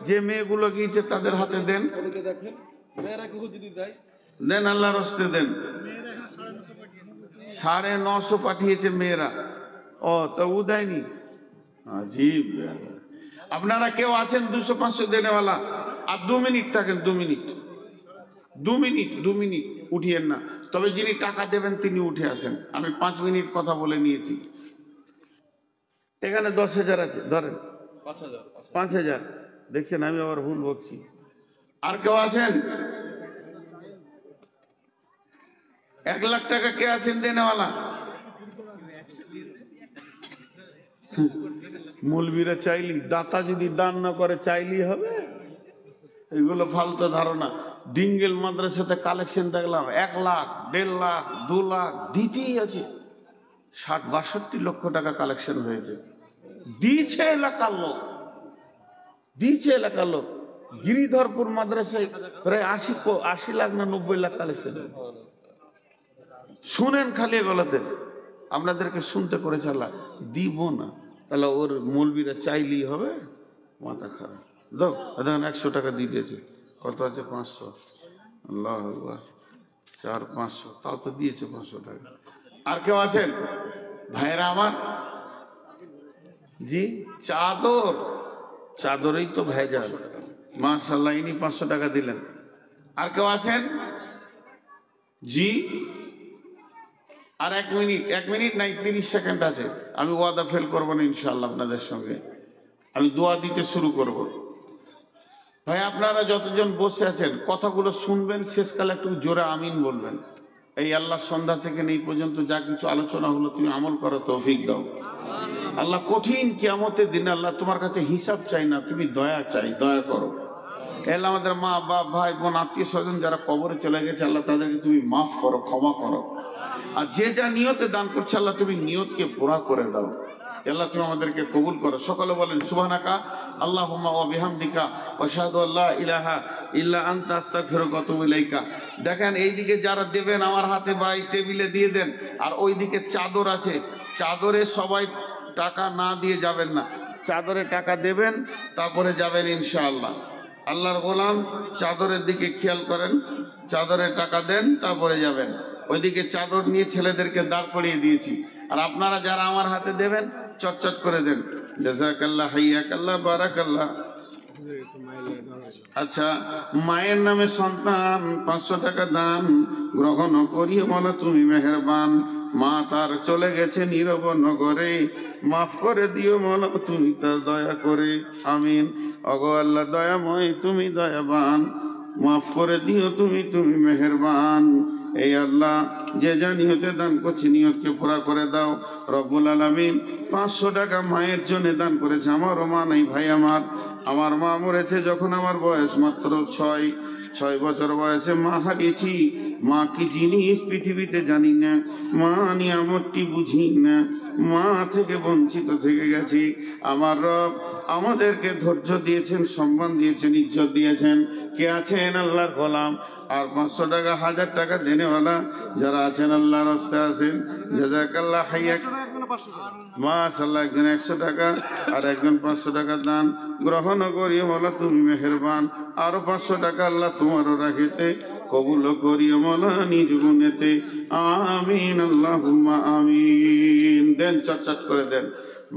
যে মেয়েগুলো গিয়েছে তাদের হাতে দেন, দেন আল্লাহর রাস্তায় দেন। 950 পাঠিয়েছে মেয়েরা। ও তো ও দেয়নি, আজীব। আপনারা কেউ আছেন 200-500 দেনেওয়ালা? আর 2 মিনিট থাকেন, 2 মিনিট 2 মিনিট উঠিয়েন না। তবে যিনি টাকা দেবেন তিনি উঠে আসেন। আমি 5 মিনিট কথা বলে নিয়েছি। এখানে 10,000 আছে, ধরেন 5,000। দেখছেন আমি আবার ভুল বলছি। আর কেউ আছেন? 1 লাখ টাকা কে আছেন দেনেওয়ালা? মৌলবীরা চাইলি, দাতা যদি দান না করে চাইলি হবে? এগুলো ফালতু ধারণা। ডিঙ্গেল মাদ্রাসাতে কালেকশন দেখলাম 1 লাখ, 1.5 লাখ, 2 লাখ দিতেই আছে। 60-62 লক্ষ টাকা কালেকশন হয়েছে। দিয়েছে এলাকার লোক, দিয়েছে এলাকার লোক। গিরিধরপুর মাদ্রাসায় প্রায় 80 লাখ না 90 লাখ কালেকশন। শুনেন খালি গলাতে, আপনাদেরকে শুনতে করে চালা দিব না। তাহলে ওর মৌলবীরা চাইলেই হবে? মাথা খারাপ। দাও, দেখেন 100 টাকা দিয়ে দিয়েছে। কত আছে? 500। আল্লাহ আকবার। 400-500 তাও তো দিয়েছে 500 টাকা। আর কেউ আছেন ভাইরা আমার? জি, চাদরেই তো ভেজাল। মাশাআল্লাহ, ইনি 500 টাকা দিলেন। আর কেউ আছেন? জি, আর 1 মিনিট নাই, 30 সেকেন্ড আছে। আমি ওয়াদা ফেল করবো না ইনশাআল্লাহ। আপনাদের সঙ্গে আমি দোয়া দিতে শুরু করব। ভাই আপনারা যতজন বসে আছেন কথাগুলো শুনবেন, শেষকালে একটু জোরে আমিন বলবেন। এই আল্লাহ সন্ধ্যা থেকে এই পর্যন্ত যা কিছু আলোচনা হলো তুমি আমল করো, তৌফিক দাও আল্লাহ। কঠিন কিয়ামতের দিনে আল্লাহ তোমার কাছে হিসাব চাই না, তুমি দয়া চাই, দয়া করো। এলা আমাদের মা বাপ ভাই বোন আত্মীয় স্বজন যারা কবরে চলে গেছে আল্লাহ তাদেরকে তুমি মাফ করো, ক্ষমা করো। আর যে যা নিয়তে দান করছে আল্লাহ তুমি নিয়তকে পুরা করে দাও। আল্লাহ তুমি আমাদেরকে কবুল করো। সকলে বলেন সুবহানাকা আল্লাহুম্মা ওয়া বিহামদিকা ওয়া আশহাদু আল্লা ইলাহা ইল্লা আনতা আস্তাগফিরুকা ওয়া আতুবু ইলাইকা। দেখেন এইদিকে যারা দেবেন আমার হাতে বা এই টেবিলে দিয়ে দেন। আর ওইদিকে চাদর আছে, চাদরে সবাই টাকা না দিয়ে যাবেন না, চাদরে টাকা দেবেন তারপরে যাবেন ইনশাআল্লাহ। আল্লাহর গোলাম চাদরের দিকে খেয়াল করেন, চাদরে টাকা দেন তারপরে যাবেন। ওইদিকে চাদর নিয়ে ছেলেদেরকে দাঁড় করিয়ে দিয়েছি। আর আপনারা যারা আমার হাতে দেবেন চটচট করে দেন। জাযাকাল্লাহ, হাইয়াকাল্লাহ, বারাকাল্লাহ। আচ্ছা, মায়ের নামে সন্তান 500 টাকা দান গ্রহণ করিও মালা তুমি মেহেরবান। মা তার চলে গেছে নীরব নগরে, মাফ করে দিও মালা তুমি তার দয়া করে। আমিন। ওগো আল্লাহ দয়াময়, তুমি দয়াবান, মাফ করে দিও তুমি মেহেরবান। এই আল্লাহ যে যা নিয়তে দান করছে নিয়তকে পুরা করে দাও রব্বুল আলামিন। 500 টাকা মায়ের জন্য দান করেছে। আমারও মা নাই ভাই, আমার মা মরেছে যখন আমার বয়স মাত্র 6 বছর বয়সে মা হারিয়েছি। মা কি জিনিস পৃথিবীতে জানি না, মা নিয়ামতটি বুঝি না, মা থেকে বঞ্চিত থেকে গেছি। আমার রব আমাদেরকে ধৈর্য দিয়েছেন, সম্মান দিয়েছেন, ইজ্জত দিয়েছেন। কে আছেন আল্লাহর গোলাম আর 500 টাকা 1000 টাকা দেনেওয়ালা যারা আছেন আল্লাহর রাস্তায় আছেন, জাযাকাল্লাহ, হাইয়াক। মাশাআল্লাহ, একজন 100 টাকা আর একজন 500 টাকা দান গ্রহণ করিও মাওলা তুমি মেহেরবান। আরো 500 টাকা আল্লাহ তোমারও রাখিতে কবুল করিও মাওলা নিজ গুণেতে। আমিন, আল্লাহুম্মা আমিন। দেন, চটচট করে দেন।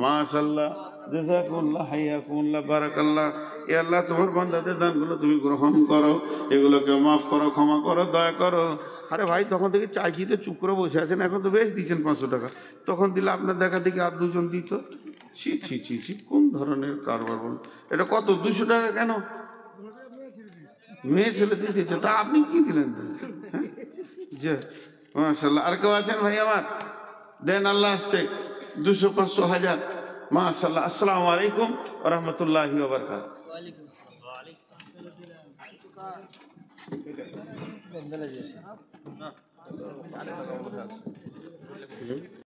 মাশাআল্লাহ। জাযাকুমুল্লাহ, হাইয়াকুমুল্লাহ, বারাকাল্লাহ। এ আল্লাহ, তোমার বান্দাদের দানগুলো তুমি গ্রহণ করো, এগুলোকে মাফ করো, ক্ষমা করো, দয়া করো। আরে ভাই, তখন থেকে চাইছি তো চুপ করে বসে আছেন, এখন তো বেশ দিচ্ছেন 500 টাকা। তখন দিলে আপনার দেখা দেখি আর দুজন দিত। ছি ছি ছি ছি, কোন ধরনের কারবার বলুন? এটা কত, 200 টাকা কেন? মেয়ে ছেলে দিয়েছে, তা আপনি কি দিলেন? হ্যাঁ, যে মাশাল্লাহ। আর কেউ আছেন ভাই আমার? দেন আল্লাহ আসতে 200, 500, 1000। মাশাল্লাহ। আসসালামু আলাইকুম ওয়া রাহমাতুল্লাহি ওয়া বারাকাতুহু।